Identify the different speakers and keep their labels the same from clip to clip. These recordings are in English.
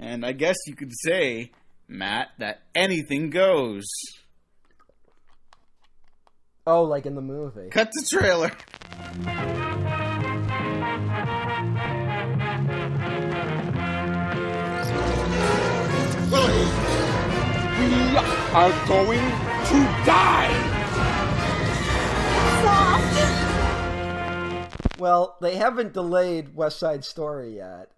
Speaker 1: And I guess you could say, Matt, that anything goes.
Speaker 2: Oh, like in the movie.
Speaker 1: Cut the trailer.
Speaker 3: Willie, we are going to die.
Speaker 2: Well, they haven't delayed West Side Story yet.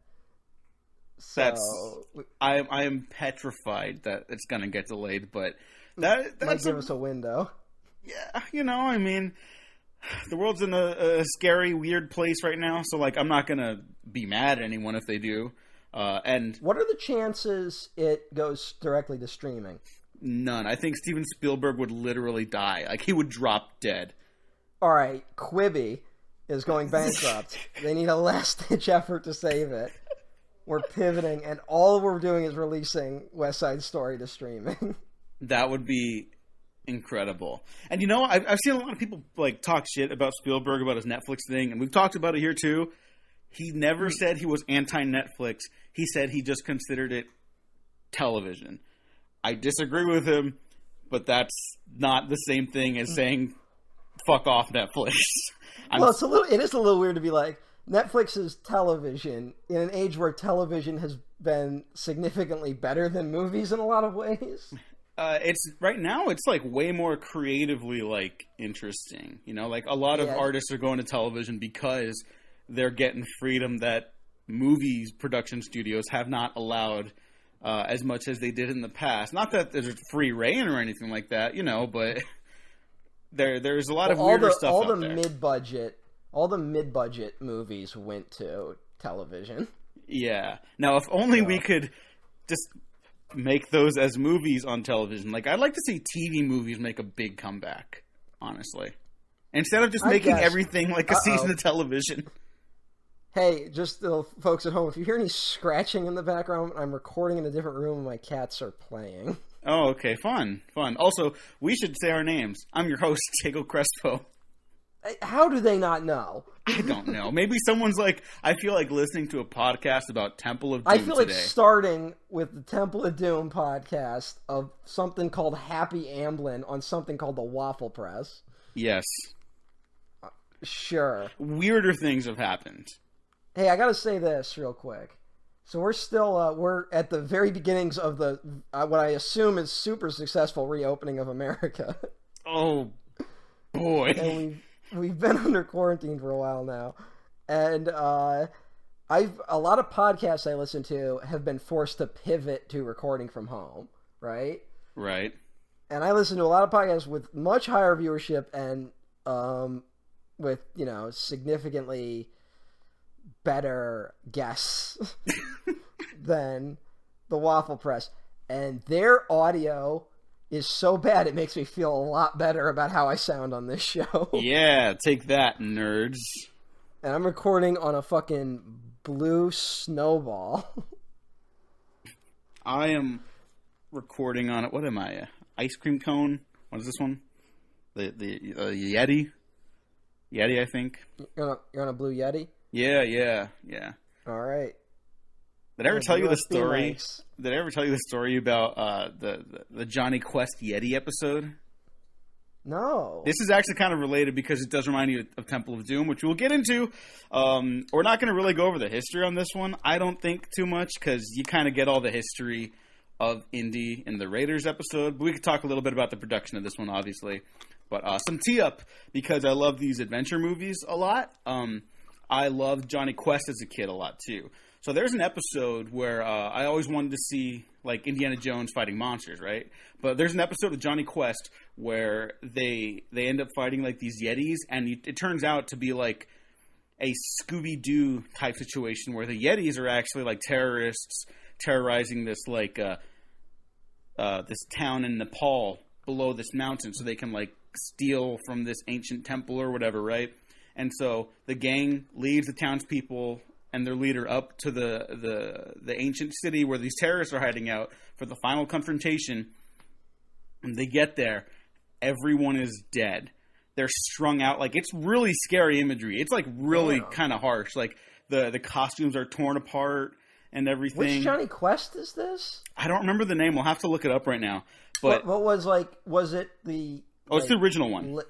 Speaker 2: So
Speaker 1: I am petrified that it's gonna get delayed, but that
Speaker 2: might give us a window.
Speaker 1: Yeah, I mean, the world's in a scary, weird place right now, so like I'm not gonna be mad at anyone if they do. And
Speaker 2: what are the chances it goes directly to streaming?
Speaker 1: None. I think Steven Spielberg would literally die. Like he would drop dead.
Speaker 2: All right, Quibi is going bankrupt. They need a last-ditch effort to save it. We're pivoting, and all we're doing is releasing West Side Story to streaming.
Speaker 1: That would be incredible. And I've seen a lot of people like talk shit about Spielberg about his Netflix thing, and we've talked about it here too. He never said he was anti-Netflix. He said he just considered it television. I disagree with him, but that's not the same thing as saying fuck off Netflix.
Speaker 2: Well, it is a little weird to be like, Netflix is television in an age where television has been significantly better than movies in a lot of ways.
Speaker 1: It's right now. It's like way more creatively like interesting. Like a lot of artists are going to television because they're getting freedom that movies production studios have not allowed as much as they did in the past. Not that there's free reign or anything like that, but there's a lot of weirder stuff out there.
Speaker 2: All the mid-budget movies went to television.
Speaker 1: Yeah. Now, if only we could just make those as movies on television. Like, I'd like to see TV movies make a big comeback, honestly. Instead of just making everything like a season of television.
Speaker 2: Hey, just the folks at home, if you hear any scratching in the background, I'm recording in a different room and my cats are playing.
Speaker 1: Oh, okay. Fun. Also, we should say our names. I'm your host, Diego Crespo.
Speaker 2: How do they not know?
Speaker 1: I don't know. Maybe someone's like, I feel like listening to a podcast about Temple of Doom
Speaker 2: I feel like starting with the Temple of Doom podcast of something called Happy Amblin on something called the Waffle Press.
Speaker 1: Yes.
Speaker 2: Sure.
Speaker 1: Weirder things have happened.
Speaker 2: Hey, I gotta say this real quick. So we're still, we're at the very beginnings of the, what I assume is super successful reopening of America.
Speaker 1: Oh, boy.
Speaker 2: And we've been under quarantine for a while now, and a lot of podcasts I listen to have been forced to pivot to recording from home, right?
Speaker 1: Right.
Speaker 2: And I listen to a lot of podcasts with much higher viewership and with significantly better guests than the Waffle Press, and their audio is so bad it makes me feel a lot better about how I sound on this show.
Speaker 1: Yeah, take that, nerds.
Speaker 2: And I'm recording on a fucking blue snowball.
Speaker 1: I am recording on it. What am I? Ice cream cone? What is this one? The Yeti? Yeti, I think.
Speaker 2: You're on a blue Yeti?
Speaker 1: Yeah.
Speaker 2: All right.
Speaker 1: Did I ever tell you the story? Nice. Did I ever tell you the story about the Johnny Quest Yeti episode?
Speaker 2: No.
Speaker 1: This is actually kind of related because it does remind you of Temple of Doom, which we'll get into. We're not going to really go over the history on this one, I don't think, too much, because you kind of get all the history of Indy in the Raiders episode. But we could talk a little bit about the production of this one, obviously. But some tee-up, because I love these adventure movies a lot. I loved Johnny Quest as a kid a lot, too. So there's an episode where I always wanted to see, like, Indiana Jones fighting monsters, right? But there's an episode of Johnny Quest where they end up fighting, like, these Yetis, and it turns out to be, like, a Scooby-Doo type situation where the Yetis are actually, like, terrorists terrorizing this, like, this town in Nepal below this mountain so they can, like, steal from this ancient temple or whatever, right? And so the gang leads the townspeople and their leader up to the ancient city where these terrorists are hiding out for the final confrontation. And they get there. Everyone is dead. They're strung out. Like, it's really scary imagery. It's, like, really kind of harsh. Like, the costumes are torn apart. and everything.
Speaker 2: Which Johnny Quest is this?
Speaker 1: I don't remember the name. We'll have to look it up right now. But
Speaker 2: what was was it the?
Speaker 1: Oh, it's the original one.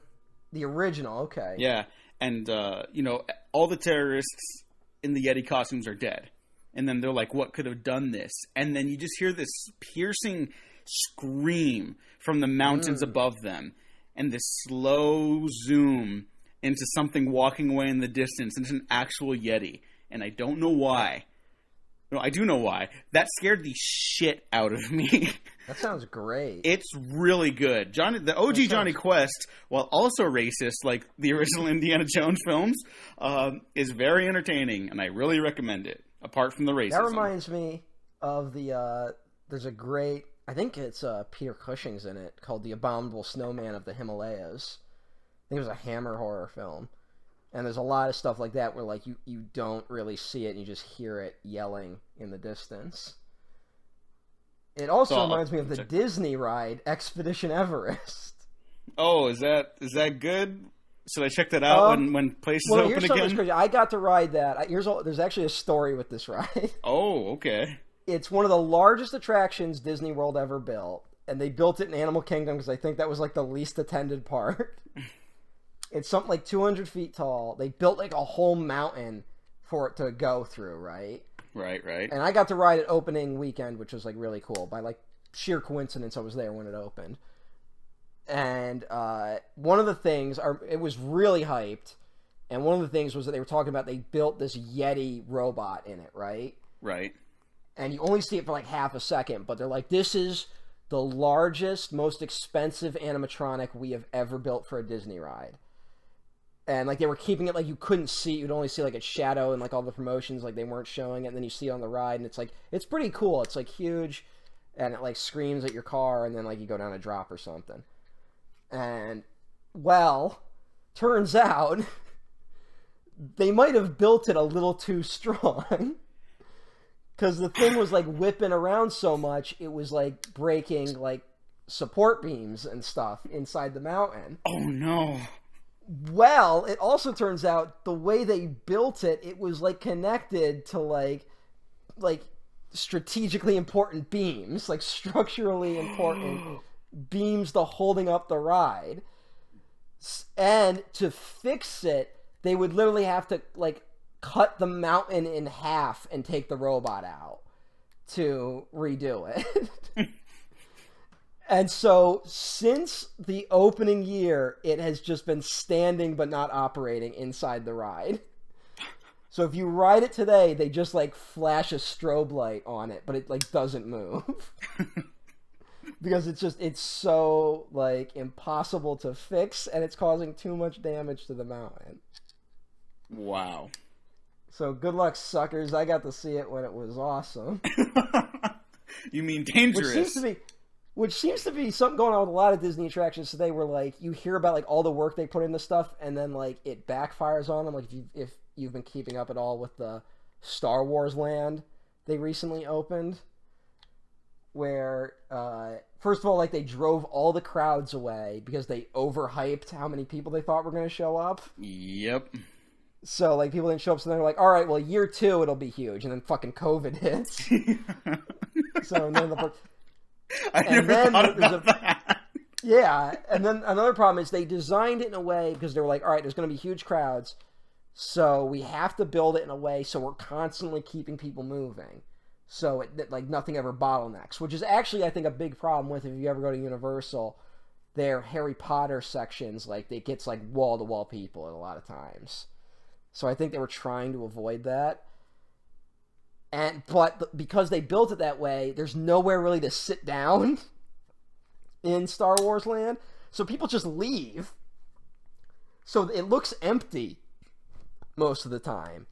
Speaker 2: The original, okay.
Speaker 1: Yeah, and all the terrorists in the Yeti costumes are dead, and then they're like, "What could have done this?" And then you just hear this piercing scream from the mountains above them, and this slow zoom into something walking away in the distance. And it's an actual Yeti, and I don't know why. No, I do know why. That scared the shit out of me.
Speaker 2: That sounds great.
Speaker 1: It's really good. The OG Johnny Quest, while also racist like the original Indiana Jones films, is very entertaining, and I really recommend it, apart from the racism.
Speaker 2: That reminds me of there's a great, I think it's Peter Cushing's in it, called The Abominable Snowman of the Himalayas. I think it was a Hammer horror film. And there's a lot of stuff like that where like you don't really see it and you just hear it yelling in the distance. It also reminds me of the Disney ride Expedition Everest.
Speaker 1: Oh, is that good? Should I check that out when places open again?
Speaker 2: Crazy. I got to ride that. There's actually a story with this ride.
Speaker 1: Oh, okay.
Speaker 2: It's one of the largest attractions Disney World ever built, and they built it in Animal Kingdom because I think that was like the least attended part. It's something like 200 feet tall. They built like a whole mountain for it to go through, right?
Speaker 1: Right.
Speaker 2: And I got to ride it opening weekend, which was like really cool. By like sheer coincidence, I was there when it opened. And one of the things, it was really hyped. And one of the things was that they were talking about they built this Yeti robot in it, right?
Speaker 1: Right.
Speaker 2: And you only see it for like half a second, but they're like, this is the largest, most expensive animatronic we have ever built for a Disney ride. And like they were keeping it like you couldn't see, you'd only see like its shadow and like all the promotions, like they weren't showing it, and then you see it on the ride, and it's like, it's pretty cool. It's like huge, and it like screams at your car, and then like you go down a drop or something. And well, turns out they might have built it a little too strong. Because the thing was like whipping around so much, it was like breaking like support beams and stuff inside the mountain.
Speaker 1: Oh no.
Speaker 2: Well, it also turns out the way they built it, it was like connected to like strategically important beams, like structurally important beams to holding up the ride. And to fix it, they would literally have to like cut the mountain in half and take the robot out to redo it. And so, since the opening year, it has just been standing but not operating inside the ride. So if you ride it today, they just like flash a strobe light on it, but it like doesn't move. Because it's so like impossible to fix, and it's causing too much damage to the mountain.
Speaker 1: Wow.
Speaker 2: So good luck, suckers. I got to see it when it was awesome.
Speaker 1: You mean dangerous.
Speaker 2: Which seems to be something going on with a lot of Disney attractions today, where like you hear about like all the work they put into stuff, and then like it backfires on them. Like if you've been keeping up at all with the Star Wars Land they recently opened, where first of all, like they drove all the crowds away because they overhyped how many people they thought were going to show up.
Speaker 1: Yep.
Speaker 2: So like people didn't show up, so they're like, all right, well year 2 it'll be huge, and then fucking COVID hits. So and then
Speaker 1: I never thought about that.
Speaker 2: Yeah, and then another problem is they designed it in a way because they were like, all right, there's going to be huge crowds, so we have to build it in a way so we're constantly keeping people moving, so it like nothing ever bottlenecks, which is actually I think a big problem with if you ever go to Universal, their Harry Potter sections, like it gets like wall to wall people a lot of times. So I think they were trying to avoid that. But because they built it that way, there's nowhere really to sit down in Star Wars Land. So people just leave. So it looks empty most of the time.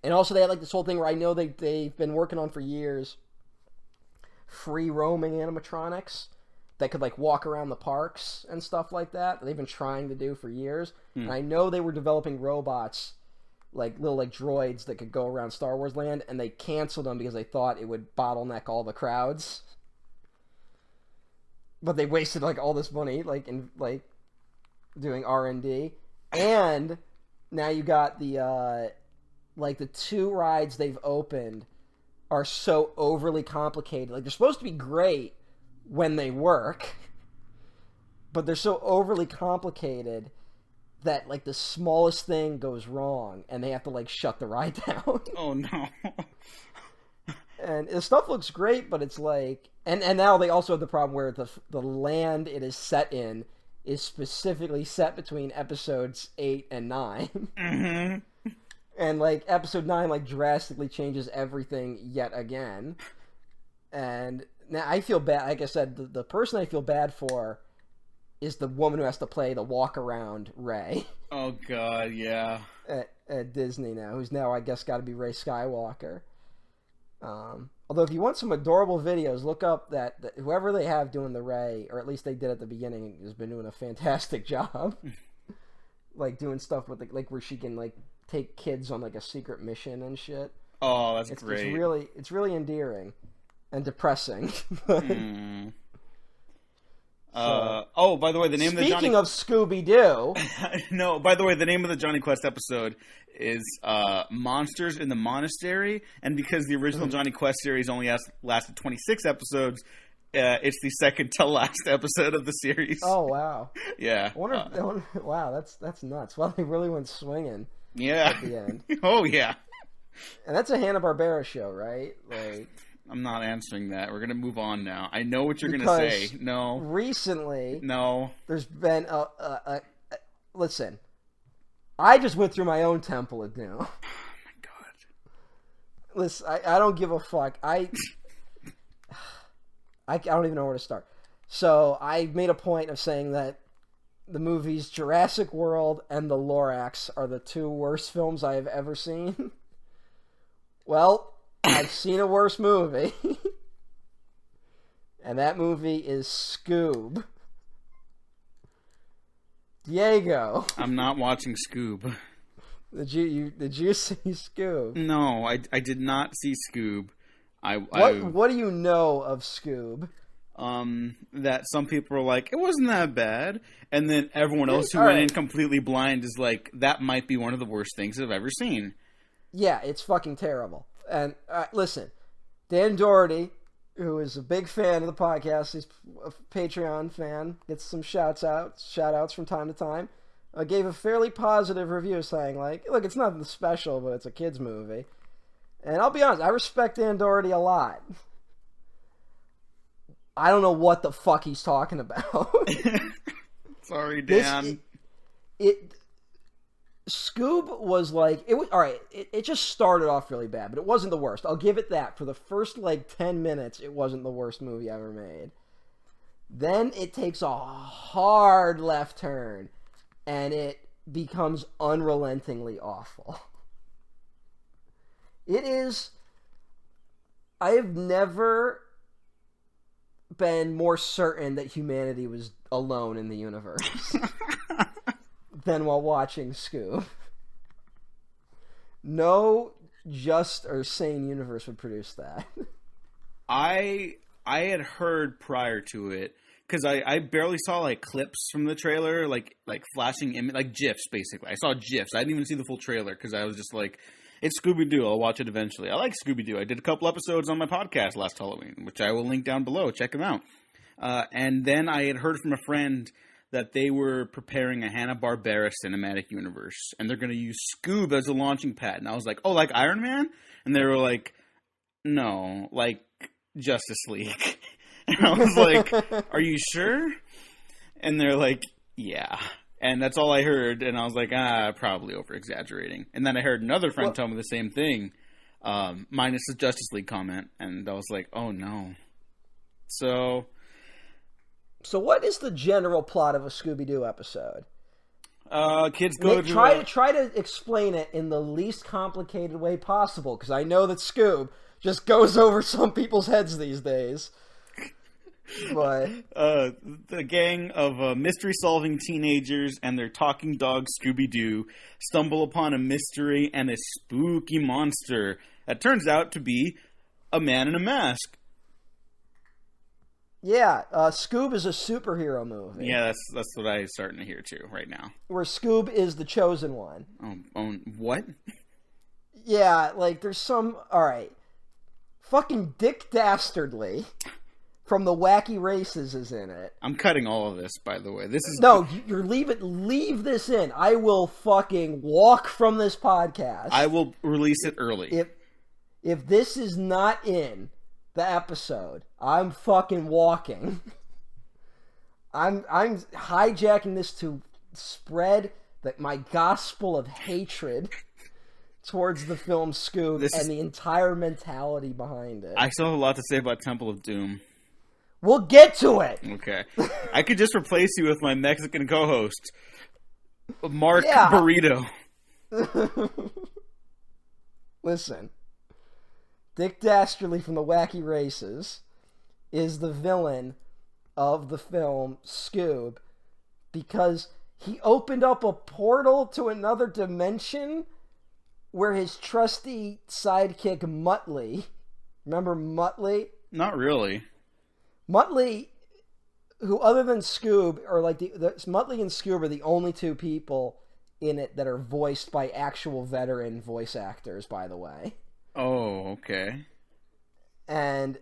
Speaker 2: And also they had like this whole thing where I know they've been working on for years free roaming animatronics that could like walk around the parks and stuff like that they've been trying to do for years. And I know they were developing robots, like little like droids that could go around Star Wars Land, and they canceled them because they thought it would bottleneck all the crowds. But they wasted like all this money like in like doing R&D. And now you got the like the 2 rides they've opened are so overly complicated. Like, they're supposed to be great when they work, but they're so overly complicated that, like, the smallest thing goes wrong, and they have to, like, shut the ride down.
Speaker 1: Oh, no.
Speaker 2: And the stuff looks great, but it's like... And now they also have the problem where the land it is set in is specifically set between episodes 8 and 9.
Speaker 1: Mm-hmm.
Speaker 2: And, like, episode 9, like, drastically changes everything yet again. And now I feel bad. Like I said, the person I feel bad for is the woman who has to play the walk-around Rey.
Speaker 1: Oh, God, yeah.
Speaker 2: At Disney now, who's now, I guess, got to be Rey Skywalker. Although if you want some adorable videos, look up that whoever they have doing the Rey, or at least they did at the beginning, has been doing a fantastic job. Like, doing stuff with, like, where she can, like, take kids on, like, a secret mission and shit.
Speaker 1: Oh, that's great.
Speaker 2: It's really endearing and depressing.
Speaker 1: Oh, by the way, the name
Speaker 2: Speaking of Scooby-Doo...
Speaker 1: No, by the way, the name of the Johnny Quest episode is Monsters in the Monastery, and because the original Johnny Quest series only lasted 26 episodes, it's the second to last episode of the series.
Speaker 2: Oh, wow.
Speaker 1: Yeah.
Speaker 2: Wow, that's nuts. Well, they really went swinging
Speaker 1: at
Speaker 2: the end.
Speaker 1: Oh, yeah.
Speaker 2: And that's a Hanna-Barbera show, right? Like...
Speaker 1: I'm not answering that. We're going to move on now. I know what you're going to say. No.
Speaker 2: Recently...
Speaker 1: No.
Speaker 2: There's been listen. I just went through my own Temple of Doom.
Speaker 1: Oh, my God.
Speaker 2: Listen, I don't give a fuck. I don't even know where to start. So, I made a point of saying that the movies Jurassic World and The Lorax are the two worst films I have ever seen. Well... I've seen a worse movie. And that movie is Scoob. Diego.
Speaker 1: I'm not watching Scoob.
Speaker 2: Did you see Scoob?
Speaker 1: No, I did not see Scoob.
Speaker 2: What do you know of Scoob?
Speaker 1: That some people are like, it wasn't that bad. And then everyone else who went in completely blind is like, that might be one of the worst things I've ever seen.
Speaker 2: Yeah, it's fucking terrible. And listen, Dan Doherty, who is a big fan of the podcast, he's a Patreon fan, gets some shout outs from time to time, gave a fairly positive review saying, like, look, it's nothing special, but it's a kid's movie. And I'll be honest, I respect Dan Doherty a lot. I don't know what the fuck he's talking about.
Speaker 1: Sorry, Dan.
Speaker 2: Scoob was like, it just started off really bad, but it wasn't the worst. I'll give it that. For the first, 10 minutes, it wasn't the worst movie ever made. Then it takes a hard left turn, and it becomes unrelentingly awful. It is... I have never been more certain that humanity was alone in the universe. Than while watching Scoob. No just or sane universe would produce that.
Speaker 1: I had heard prior to it, because I barely saw clips from the trailer, like flashing GIFs basically. I saw GIFs. I didn't even see the full trailer because I was just like, it's Scooby-Doo. I'll watch it eventually. I like Scooby-Doo. I did a couple episodes on my podcast last Halloween, which I will link down below. Check them out. And then I had heard from a friend that they were preparing a Hanna-Barbera cinematic universe, and they're going to use Scoob as a launching pad. And I was like, oh, like Iron Man? And they were like, no, like Justice League. And I was like, are you sure? And they're like, yeah. And that's all I heard, and I was like, probably over-exaggerating. And then I heard another friend tell me the same thing, minus the Justice League comment, and I was like, oh, no.
Speaker 2: So what is the general plot of a Scooby-Doo episode?
Speaker 1: Kids go
Speaker 2: try to explain it in the least complicated way possible, because I know that Scoob just goes over some people's heads these days. But
Speaker 1: the gang of mystery-solving teenagers and their talking dog Scooby-Doo stumble upon a mystery and a spooky monster that turns out to be a man in a mask.
Speaker 2: Yeah, Scoob is a superhero movie.
Speaker 1: Yeah, that's what I'm starting to hear too right now.
Speaker 2: Where Scoob is the chosen one.
Speaker 1: Oh, what?
Speaker 2: Yeah, there's some... Alright. Fucking Dick Dastardly from the Wacky Races is in it.
Speaker 1: I'm cutting all of this, by the way. This is
Speaker 2: No, you're leave this in. I will fucking walk from this podcast.
Speaker 1: I will release it early.
Speaker 2: If this is not in the episode, I'm fucking walking. I'm hijacking this to spread my gospel of hatred towards the film Scoob and the entire mentality behind it.
Speaker 1: I still have a lot to say about Temple of Doom.
Speaker 2: We'll get to it!
Speaker 1: Okay. I could just replace you with my Mexican co-host, Mark Burrito.
Speaker 2: Listen. Dick Dastardly from the Wacky Races is the villain of the film Scoob because he opened up a portal to another dimension where his trusty sidekick Muttley, remember Muttley?
Speaker 1: Not really.
Speaker 2: Muttley, who other than Scoob, or like Muttley and Scoob are the only two people in it that are voiced by actual veteran voice actors, by the way.
Speaker 1: Oh, okay.
Speaker 2: And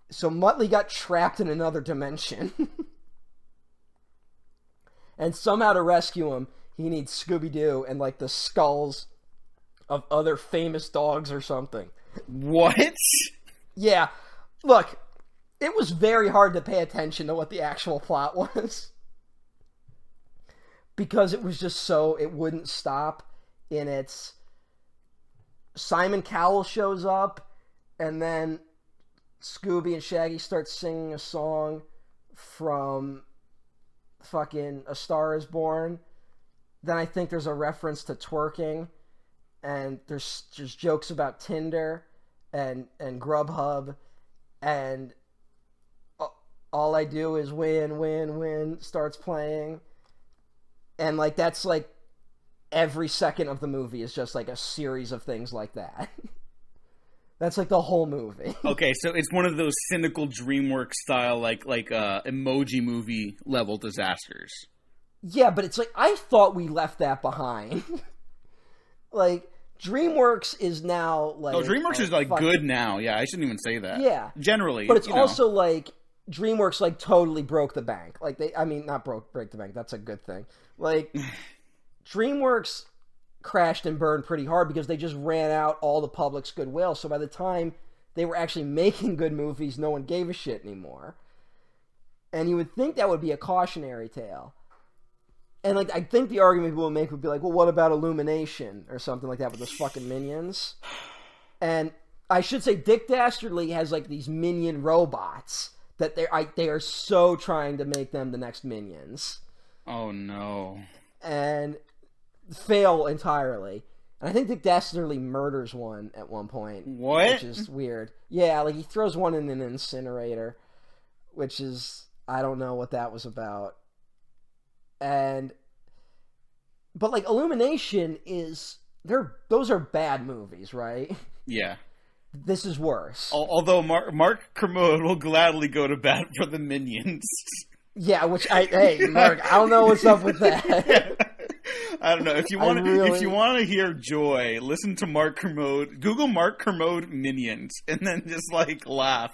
Speaker 2: so Muttley got trapped in another dimension. And somehow to rescue him, he needs Scooby-Doo and like the skulls of other famous dogs or something.
Speaker 1: What?
Speaker 2: Yeah. Look, it was very hard to pay attention to what the actual plot was. Because it was just so, it wouldn't stop in its... Simon Cowell shows up, and then Scooby and Shaggy start singing a song from fucking A Star Is Born. Then I think there's a reference to twerking, and there's just jokes about Tinder and Grubhub, and All I Do Is Win, Win, Win starts playing. And like that's like every second of the movie is just like a series of things like that. That's like the whole movie.
Speaker 1: Okay, so it's one of those cynical DreamWorks style like emoji movie level disasters.
Speaker 2: Yeah, but it's like I thought we left that behind. Like DreamWorks is now like
Speaker 1: DreamWorks is like good now. Yeah, I shouldn't even say that.
Speaker 2: Yeah.
Speaker 1: Generally,
Speaker 2: but it's also like DreamWorks like totally broke the bank. Like not break the bank. That's a good thing. Like DreamWorks crashed and burned pretty hard because they just ran out all the public's goodwill. So by the time they were actually making good movies, no one gave a shit anymore. And you would think that would be a cautionary tale. And like I think the argument people would make would be like, well, what about Illumination or something like that with those fucking minions? And I should say Dick Dastardly has like these minion robots that they are so trying to make them the next Minions.
Speaker 1: Oh no.
Speaker 2: And fail entirely. And I think Dick Dastardly murders one at one point.
Speaker 1: What?
Speaker 2: Which is weird. Yeah, like he throws one in an incinerator, which is, I don't know what that was about. But like Illumination those are bad movies, right?
Speaker 1: Yeah.
Speaker 2: This is worse.
Speaker 1: Although Mark Kermode will gladly go to bat for the Minions.
Speaker 2: Yeah, hey, Mark, I don't know what's up with that.
Speaker 1: I don't know. If you want to hear joy, listen to Mark Kermode. Google Mark Kermode Minions, and then just like laugh.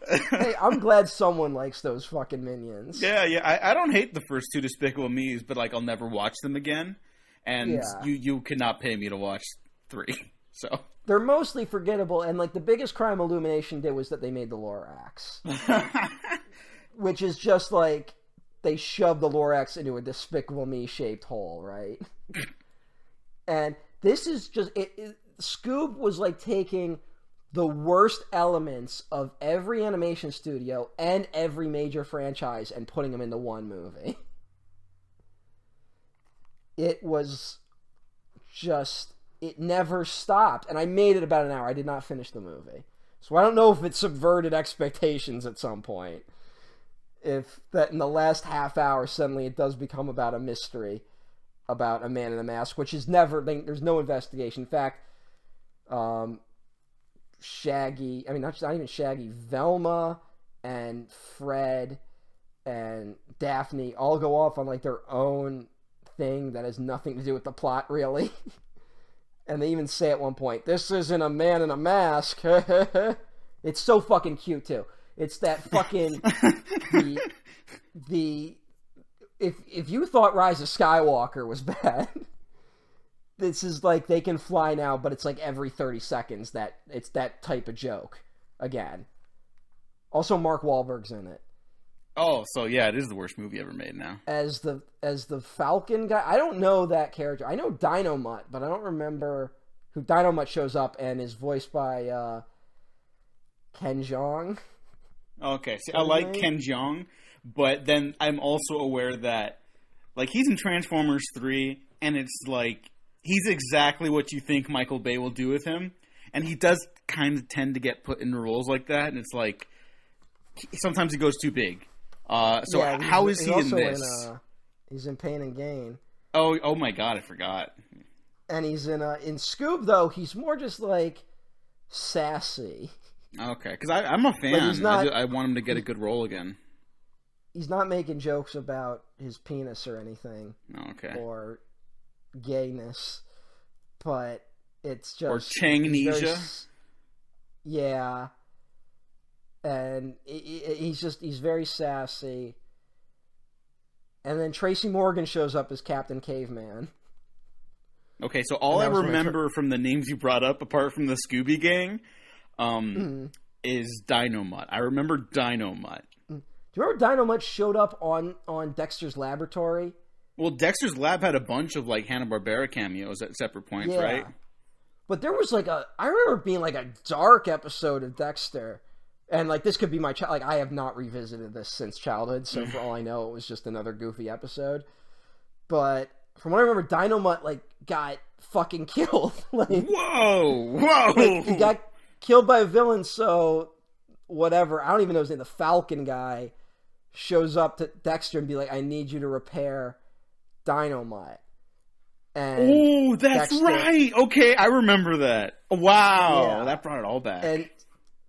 Speaker 2: Hey, I'm glad someone likes those fucking Minions.
Speaker 1: Yeah. I don't hate the first two Despicable Me's, but like I'll never watch them again. And you cannot pay me to watch 3. So
Speaker 2: they're mostly forgettable, and like the biggest crime Illumination did was that they made the Lorax. Which is just like they shoved the Lorax into a Despicable Me shaped hole, right? And this is just Scoob was like taking the worst elements of every animation studio and every major franchise and putting them into one movie. It was just, it never stopped. And I made it about an hour. I did not finish the movie. So I don't know if it subverted expectations at some point. If that in the last half hour suddenly it does become about a mystery about a man in a mask, which is never, there's no investigation. In fact, Shaggy, I mean not even Shaggy, Velma and Fred and Daphne all go off on like their own thing that has nothing to do with the plot really. And they even say at one point, "This isn't a man in a mask." It's so fucking cute too. It's that fucking the if you thought Rise of Skywalker was bad, this is like they can fly now, but it's like every 30 seconds that it's that type of joke again. Also, Mark Wahlberg's in it.
Speaker 1: Oh, so yeah, it is the worst movie ever made now.
Speaker 2: As the Falcon guy. I don't know that character. I know Dynomutt, but I don't remember who Dynomutt shows up and is voiced by Ken Jeong.
Speaker 1: Okay, see, I like Ken Jeong, but then I'm also aware that, like, he's in Transformers 3, and it's like, he's exactly what you think Michael Bay will do with him, and he does kind of tend to get put into roles like that, and it's like, sometimes he goes too big. So yeah, how is he in this?
Speaker 2: He's in Pain and Gain.
Speaker 1: Oh my god, I forgot.
Speaker 2: And he's in Scoob, though, he's more just, like, sassy.
Speaker 1: Okay, because I'm a fan. I want him to get a good role again.
Speaker 2: He's not making jokes about his penis or anything.
Speaker 1: Okay.
Speaker 2: Or gayness. But it's just...
Speaker 1: Or Changnesia.
Speaker 2: Yeah. And he's very sassy. And then Tracy Morgan shows up as Captain Caveman.
Speaker 1: Okay, so all I remember from the names you brought up, apart from the Scooby Gang... is Dynomutt. I remember Dynomutt.
Speaker 2: Do you remember Dynomutt showed up on Dexter's Laboratory?
Speaker 1: Well, Dexter's Lab had a bunch of like Hanna-Barbera cameos at separate points, right?
Speaker 2: But there was I remember being like a dark episode of Dexter, and like this could be my like I have not revisited this since childhood, so for all I know, it was just another goofy episode. But from what I remember, Dynomutt like got fucking killed. Like,
Speaker 1: whoa!
Speaker 2: Like, he got killed by a villain, so whatever. I don't even know his name. The Falcon guy shows up to Dexter and be like, "I need you to repair Dynomutt."
Speaker 1: Oh, that's Dexter, right. Okay, I remember that. Wow, that brought it all back.
Speaker 2: And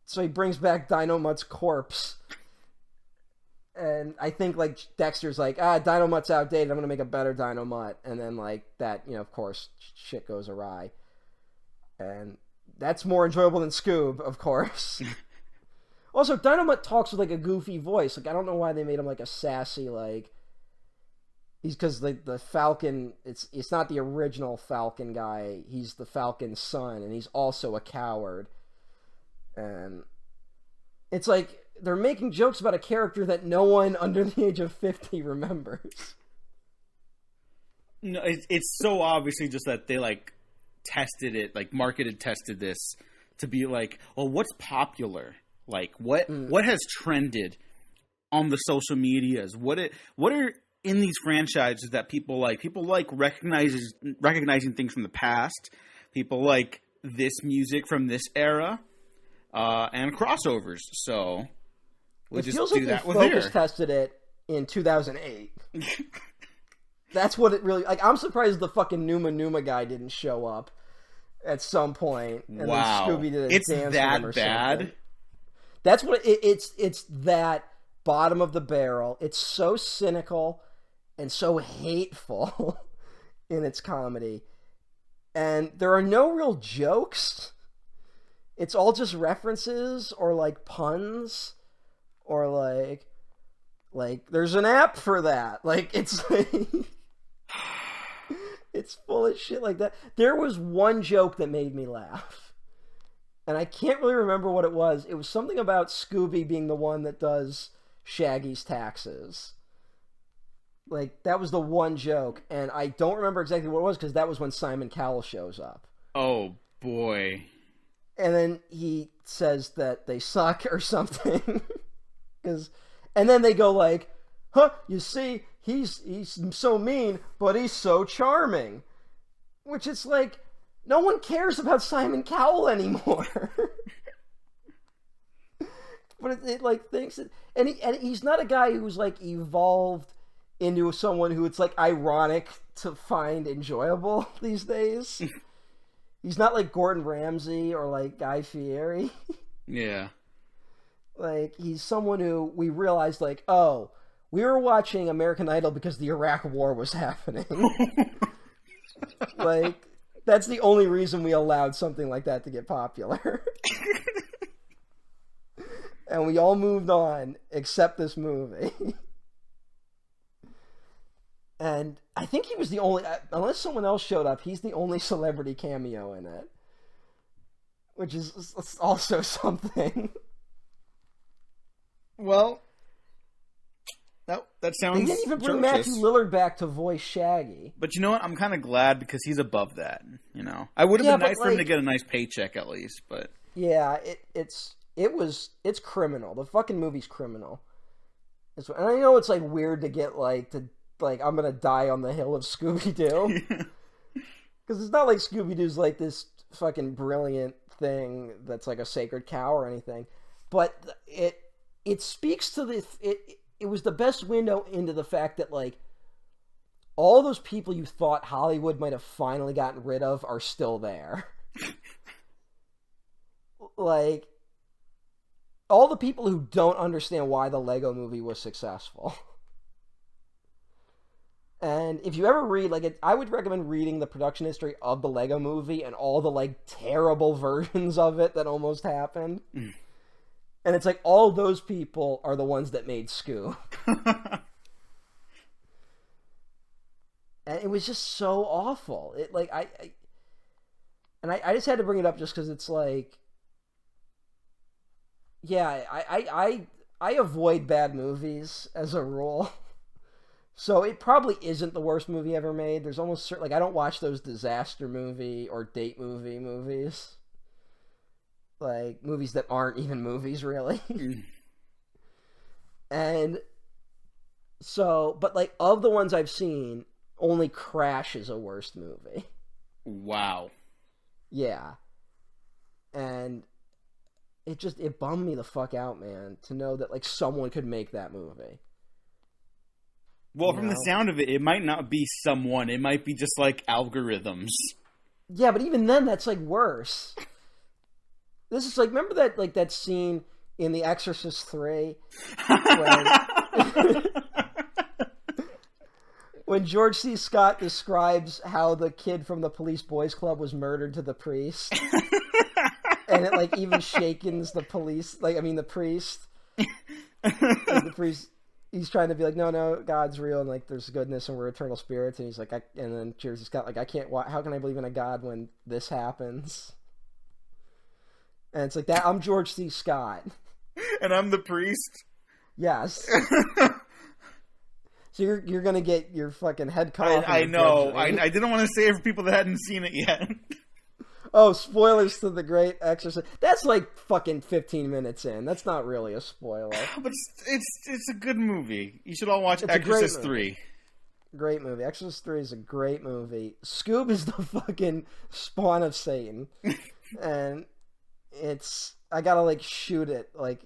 Speaker 2: so he brings back Dynomutt's corpse. And I think like Dexter's like, Dynomutt's outdated. I'm gonna make a better Dynomutt. And then like that, of course, shit goes awry. And that's more enjoyable than Scoob, of course. Also, Dynomutt talks with like a goofy voice. Like I don't know why they made him like a sassy like. He's because like the Falcon. It's not the original Falcon guy. He's the Falcon's son, and he's also a coward. And it's like they're making jokes about a character that no one under the age of 50 remembers.
Speaker 1: No, it's so obviously just that they like tested it, like tested this to be like, well, what's popular? Like what has trended on the social medias? What are in these franchises that people like? People like recognizing things from the past. People like this music from this era, and crossovers. So we'll just do that with here.
Speaker 2: Focus tested it in 2008. That's what it really like. I'm surprised the fucking Numa guy didn't show up at some point. And
Speaker 1: wow,
Speaker 2: then Scooby did a
Speaker 1: it's
Speaker 2: dance
Speaker 1: that
Speaker 2: with him or
Speaker 1: bad.
Speaker 2: Something. That's what it's that bottom of the barrel. It's so cynical and so hateful in its comedy, and there are no real jokes. It's all just references or like puns or like there's an app for that. Like it's like, it's full of shit like that. There was one joke that made me laugh, and I can't really remember what it was. It was something about Scooby being the one that does Shaggy's taxes. Like, that was the one joke, and I don't remember exactly what it was, because that was when Simon Cowell shows up.
Speaker 1: Oh, boy.
Speaker 2: And then he says that they suck or something. And then they go like, you see, he's so mean, but he's so charming. Which it's like, no one cares about Simon Cowell anymore. But it like thinks it, and he's not a guy who's like evolved into someone who it's like ironic to find enjoyable these days. He's not like Gordon Ramsay or like Guy Fieri.
Speaker 1: Yeah.
Speaker 2: Like, he's someone who we realized like, oh, we were watching American Idol because the Iraq War was happening. Like, That's the only reason we allowed something like that to get popular. And we all moved on, except this movie. And I think he was the only, unless someone else showed up, he's the only celebrity cameo in it. Which is also something.
Speaker 1: Well, that sounds.
Speaker 2: They didn't even bring
Speaker 1: atrocious.
Speaker 2: Matthew Lillard back to voice Shaggy.
Speaker 1: But you know what? I'm kind of glad because he's above that. You know, I would have been nice for him to get a nice paycheck at least. But
Speaker 2: yeah, it's criminal. The fucking movie's criminal. And I know it's like weird to get like I'm gonna die on the hill of Scooby Doo, because it's not like Scooby Doo's like this fucking brilliant thing that's like a sacred cow or anything, but it speaks to it was the best window into the fact that like all those people you thought Hollywood might have finally gotten rid of are still there. Like all the people who don't understand why the Lego Movie was successful. And if you ever read, like, I would recommend reading the production history of the Lego Movie and all the, like, terrible versions of it that almost happened. Mm. And it's like, all those people are the ones that made Scoob. And it was just so awful. It, like, I just had to bring it up just because it's like, yeah, I avoid bad movies as a rule. So it probably isn't the worst movie ever made. There's almost like I don't watch those disaster movie or date movie movies. Like movies that aren't even movies really. And so, but like of the ones I've seen, only Crash is a worst movie.
Speaker 1: Wow.
Speaker 2: Yeah. And it bummed me the fuck out, man, to know that like someone could make that movie.
Speaker 1: Well, from the sound of it, it might not be someone. It might be just, like, algorithms.
Speaker 2: Yeah, but even then, that's, like, worse. This is, like, remember that, like, that scene in The Exorcist 3? When George C. Scott describes how the kid from the Police Boys Club was murdered to the priest. And it, like, even shakens the police, like, I mean, the priest. Like, the priest... He's trying to be like, no, God's real, and like, there's goodness, and we're eternal spirits. And he's like, and then Jersey Scott, like, I can't. How can I believe in a God when this happens? And it's like that. I'm George C. Scott,
Speaker 1: and I'm the priest.
Speaker 2: Yes. So you're gonna get your fucking head cut off.
Speaker 1: I know. I didn't want to say it for people that hadn't seen it yet.
Speaker 2: Oh, spoilers to The Great Exorcist. That's like fucking 15 minutes in. That's not really a spoiler.
Speaker 1: But it's a good movie. You should all watch Exorcist 3.
Speaker 2: Great movie. Exorcist 3 is a great movie. Scoob is the fucking spawn of Satan. And I gotta like shoot it. Like,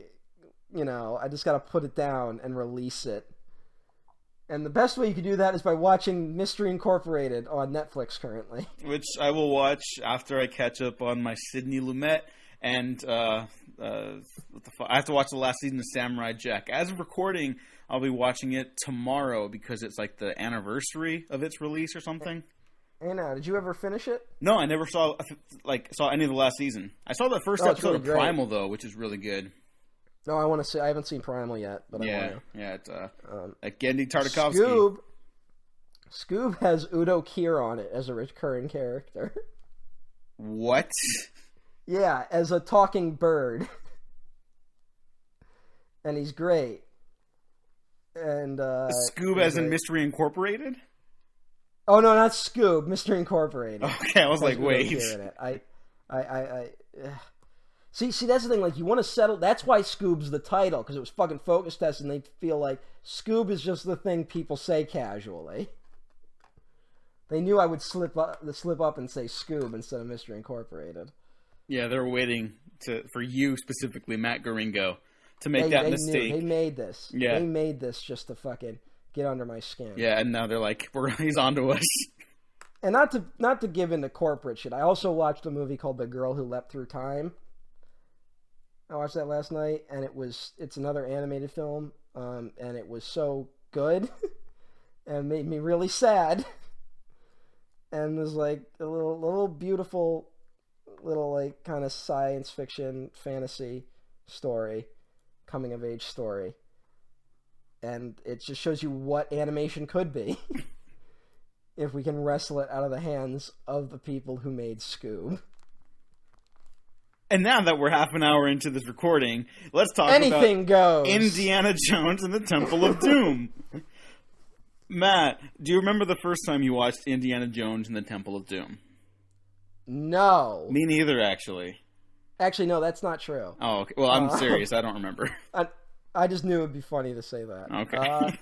Speaker 2: you know, I just gotta put it down and release it. And the best way you can do that is by watching Mystery Incorporated on Netflix currently. Which
Speaker 1: I will watch after I catch up on my Sidney Lumet and I have to watch the last season of Samurai Jack. As of recording, I'll be watching it tomorrow because it's like the anniversary of its release or something.
Speaker 2: Hey now, did you ever finish it?
Speaker 1: No, I never saw any of the last season. I saw the first episode really of Primal though, which is really good.
Speaker 2: No, I haven't seen Primal yet, but I want to.
Speaker 1: Yeah, it's Genndy Tartakovsky.
Speaker 2: Scoob has Udo Kier on it as a recurring character.
Speaker 1: What?
Speaker 2: Yeah, as a talking bird. And he's great. And
Speaker 1: Scoob as in Mystery Incorporated?
Speaker 2: Oh no, not Scoob, Mystery Incorporated.
Speaker 1: Okay, I was like, wait.
Speaker 2: See, that's the thing. Like, you want to settle. That's why Scoob's the title, because it was fucking Focus Test, and they feel like Scoob is just the thing people say casually. They knew I would slip up and say Scoob instead of Mystery Incorporated.
Speaker 1: Yeah, they're waiting for you specifically, Matt Garingo, to make that mistake.
Speaker 2: They made this.
Speaker 1: Yeah,
Speaker 2: they made this just to fucking get under my skin.
Speaker 1: Yeah, and now they're like, he's onto us.
Speaker 2: And not to give into corporate shit. I also watched a movie called The Girl Who Leapt Through Time. I watched that last night, and it's another animated film, and it was so good, and made me really sad. and there's like a little beautiful, little like kind of science fiction fantasy story, coming of age story, and it just shows you what animation could be if we can wrestle it out of the hands of the people who made Scoob.
Speaker 1: And now that we're half an hour into this recording, let's talk
Speaker 2: Anything
Speaker 1: about
Speaker 2: goes.
Speaker 1: Indiana Jones and the Temple of Doom. Matt, do you remember the first time you watched Indiana Jones and the Temple of Doom?
Speaker 2: No.
Speaker 1: Me neither, actually.
Speaker 2: Actually, no, that's not true.
Speaker 1: Oh, okay. Well, I'm serious. I don't remember.
Speaker 2: I just knew it would be funny to say that.
Speaker 1: Okay.
Speaker 2: All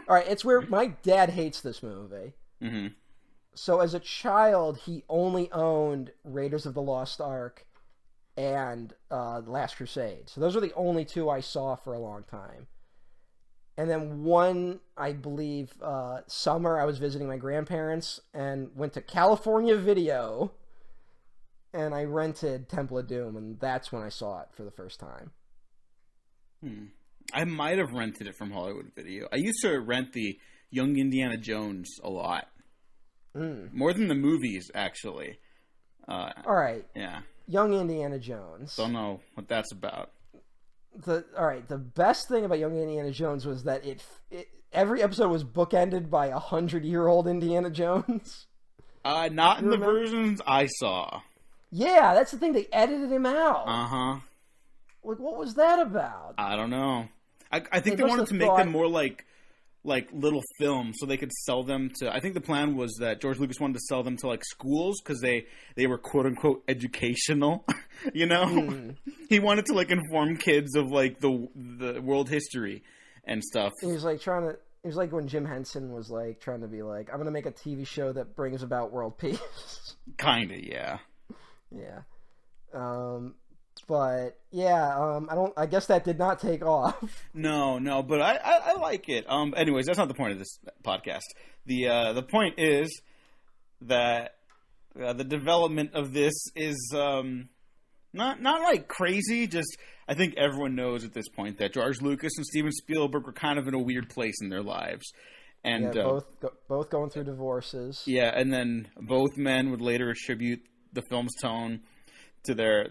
Speaker 2: right, it's where my dad hates this movie.
Speaker 1: Mm-hmm.
Speaker 2: So as a child, he only owned Raiders of the Lost Ark and The Last Crusade. So those are the only two I saw for a long time. And then one, I believe, summer, I was visiting my grandparents and went to California Video, and I rented Temple of Doom, and that's when I saw it for the first time.
Speaker 1: I might have rented it from Hollywood Video. I used to rent the Young Indiana Jones a lot. More than the movies, actually.
Speaker 2: All right.
Speaker 1: Yeah.
Speaker 2: Young Indiana Jones.
Speaker 1: Don't know what that's about.
Speaker 2: The best thing about Young Indiana Jones was that every episode was bookended by 100-year-old Indiana Jones.
Speaker 1: Not in the versions I saw.
Speaker 2: Yeah, that's the thing. They edited him out.
Speaker 1: Uh-huh.
Speaker 2: Like, what was that about?
Speaker 1: I don't know. I think they wanted to make them more like little films so they could sell them to... I think the plan was that George Lucas wanted to sell them to like schools because they were quote-unquote educational, you know? He wanted to like inform kids of like the world history and stuff.
Speaker 2: He was like trying to... It was like when Jim Henson was like trying to be like, I'm going to make a TV show that brings about world peace.
Speaker 1: Kinda, yeah.
Speaker 2: Yeah. But yeah, I guess that did not take off.
Speaker 1: No, but I like it. Anyways, that's not the point of this podcast. The point is that the development of this is not like crazy. Just I think everyone knows at this point that George Lucas and Steven Spielberg were kind of in a weird place in their lives, and
Speaker 2: both going through divorces.
Speaker 1: Yeah, and then both men would later attribute the film's tone to their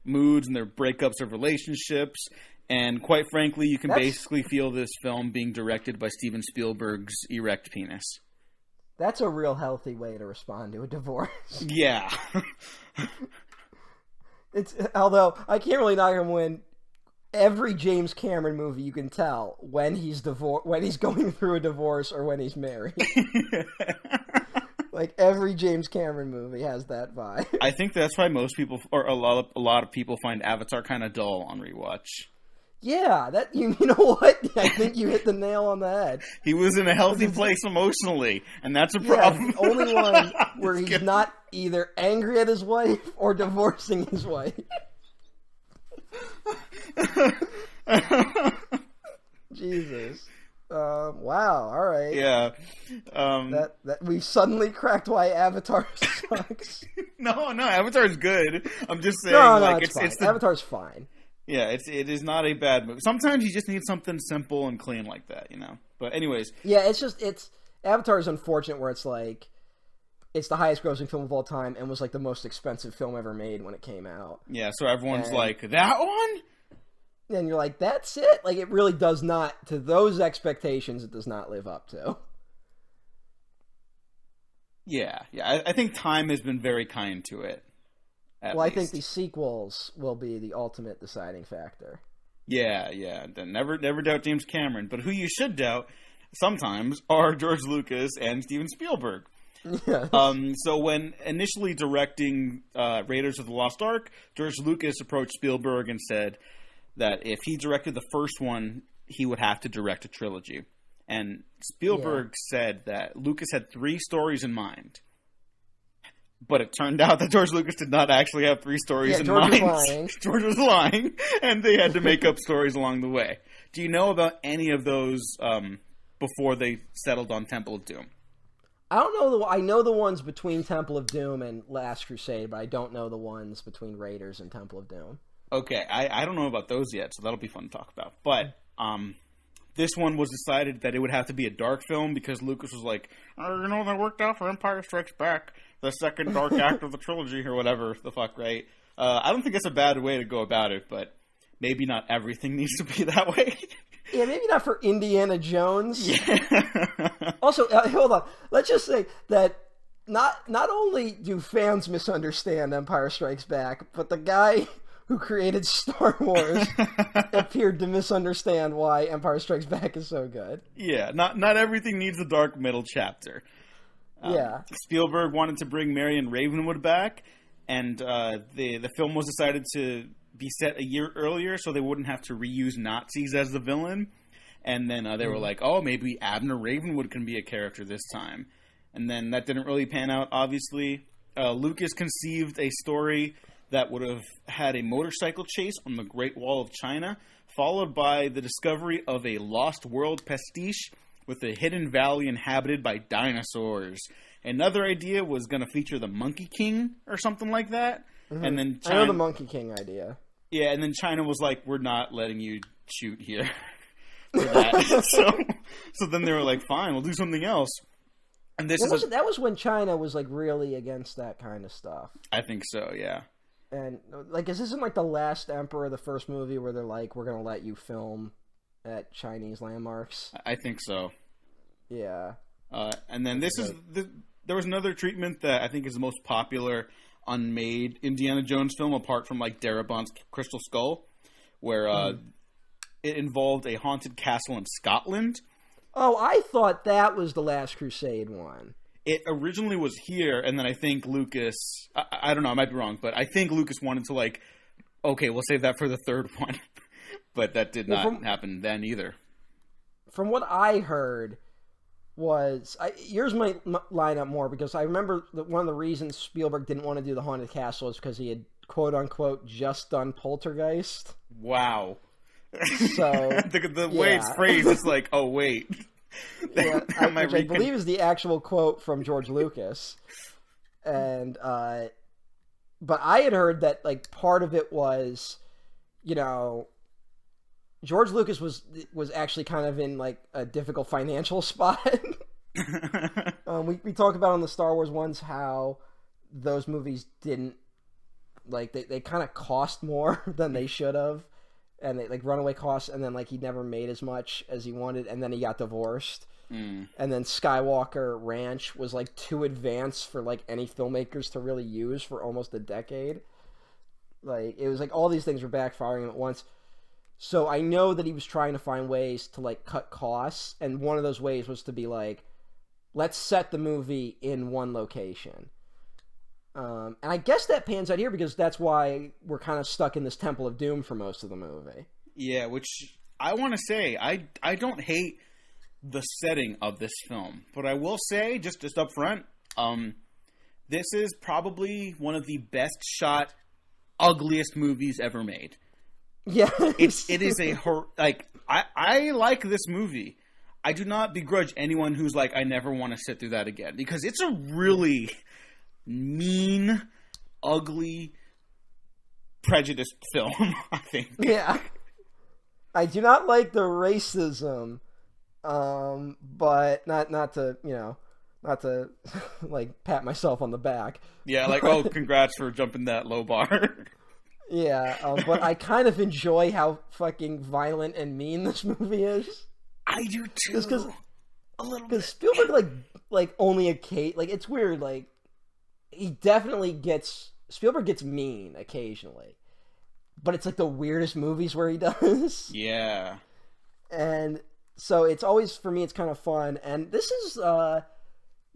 Speaker 1: moods and their breakups of relationships, and quite frankly, you can basically feel this film being directed by Steven Spielberg's erect penis.
Speaker 2: That's a real healthy way to respond to a divorce.
Speaker 1: Yeah.
Speaker 2: Although I can't really knock him when every James Cameron movie you can tell when he's going through a divorce or when he's married. Like every James Cameron movie has that vibe. I
Speaker 1: think that's why most people, or a lot of people, find Avatar kind of dull on rewatch.
Speaker 2: Yeah, that you know what? I think you hit the nail on the head.
Speaker 1: He was in a healthy place emotionally, and that's a problem.
Speaker 2: Yeah, the only one where he's not either angry at his wife or divorcing his wife. Jesus. Wow. All right.
Speaker 1: Yeah.
Speaker 2: That we suddenly cracked why Avatar sucks.
Speaker 1: No, Avatar's good. I'm just saying.
Speaker 2: No, it's fine. Avatar's fine.
Speaker 1: Yeah, it is not a bad movie. Sometimes you just need something simple and clean like that, you know. But anyways.
Speaker 2: Yeah, it's Avatar is unfortunate where it's like it's the highest grossing film of all time and was like the most expensive film ever made when it came out.
Speaker 1: Yeah, so everyone's like, that one?
Speaker 2: And you're like, that's it? Like, it really does not, to those expectations, it does not live up to.
Speaker 1: Yeah. I think time has been very kind to it.
Speaker 2: I think the sequels will be the ultimate deciding factor.
Speaker 1: Yeah. Never doubt James Cameron. But who you should doubt sometimes are George Lucas and Steven Spielberg.
Speaker 2: Yes.
Speaker 1: So when initially directing Raiders of the Lost Ark, George Lucas approached Spielberg and said that if he directed the first one, he would have to direct a trilogy. And Spielberg said that Lucas had 3 stories in mind. But it turned out that George Lucas did not actually have 3 stories in mind. George was lying, and they had to make up stories along the way. Do you know about any of those before they settled on Temple of Doom?
Speaker 2: I don't know. I know the ones between Temple of Doom and Last Crusade, but I don't know the ones between Raiders and Temple of Doom.
Speaker 1: Okay, I don't know about those yet, so that'll be fun to talk about. But this one was decided that it would have to be a dark film because Lucas was like, that worked out for Empire Strikes Back, the second dark act of the trilogy, or whatever the fuck, right? I don't think that's a bad way to go about it, but maybe not everything needs to be that way.
Speaker 2: Yeah, maybe not for Indiana Jones.
Speaker 1: Yeah.
Speaker 2: Also, hold on. Let's just say that not only do fans misunderstand Empire Strikes Back, but the guy who created Star Wars appeared to misunderstand why Empire Strikes Back is so good.
Speaker 1: Yeah, not everything needs a dark middle chapter.
Speaker 2: Yeah.
Speaker 1: Spielberg wanted to bring Marion Ravenwood back, and the film was decided to be set a year earlier so they wouldn't have to reuse Nazis as the villain. And then they were like, oh, maybe Abner Ravenwood can be a character this time. And then that didn't really pan out, obviously. Lucas conceived a story that would have had a motorcycle chase on the Great Wall of China, followed by the discovery of a Lost World pastiche with a hidden valley inhabited by dinosaurs. Another idea was going to feature the Monkey King or something like that. Mm-hmm. And then
Speaker 2: I know the Monkey King idea.
Speaker 1: Yeah, and then China was like, we're not letting you shoot here for that. so then they were like, fine, we'll do something else. And
Speaker 2: that was when China was like really against that kind of stuff.
Speaker 1: I think so, yeah.
Speaker 2: And like, is this like the last Emperor, the first movie where they're like, we're gonna let you film at Chinese landmarks?
Speaker 1: I think so.
Speaker 2: Yeah.
Speaker 1: And then there was another treatment that I think is the most popular unmade Indiana Jones film, apart from like Darabont's Crystal Skull, where it involved a haunted castle in Scotland.
Speaker 2: Oh, I thought that was the Last Crusade one.
Speaker 1: It originally was here, and then I think Lucas... I don't know, I might be wrong, but I think Lucas wanted to like, okay, we'll save that for the third one. But that did not happen then either.
Speaker 2: From what I heard was... yours might line up more, because I remember that one of the reasons Spielberg didn't want to do the Haunted Castle is because he had, quote-unquote, just done Poltergeist.
Speaker 1: Wow.
Speaker 2: So
Speaker 1: the way it's phrased, it's like, oh, wait.
Speaker 2: Yeah, which I believe is the actual quote from George Lucas. And, but I had heard that, like, part of it was, George Lucas was actually kind of in, like, a difficult financial spot. We talked about on the Star Wars ones how those movies didn't, like, they kind of cost more than they should have. And they, like, runaway costs, and then, like, he never made as much as he wanted, and then he got divorced. And then Skywalker Ranch was, like, too advanced for, like, any filmmakers to really use for almost a decade. Like, it was, like, all these things were backfiring at once. So I know that he was trying to find ways to, like, cut costs, and one of those ways was to be like, let's set the movie in one location. And I guess that pans out here because that's why we're kind of stuck in this Temple of Doom for most of the movie.
Speaker 1: Yeah, which I want to say, I don't hate the setting of this film, but I will say, just up front, this is probably one of the best shot, ugliest movies ever made.
Speaker 2: Yeah.
Speaker 1: It is I like this movie. I do not begrudge anyone who's like, I never want to sit through that again, because it's a really mean, ugly, prejudiced film, I think.
Speaker 2: Yeah. I do not like the racism, but not to like pat myself on the back.
Speaker 1: Yeah, like, oh, congrats for jumping that low bar.
Speaker 2: Yeah, but I kind of enjoy how fucking violent and mean this movie is.
Speaker 1: I do too.
Speaker 2: Because
Speaker 1: a little bit.
Speaker 2: Because Spielberg like only it's weird, like, Spielberg gets mean occasionally, but it's like the weirdest movies where he does.
Speaker 1: Yeah.
Speaker 2: And so it's always, for me, it's kind of fun. And this is the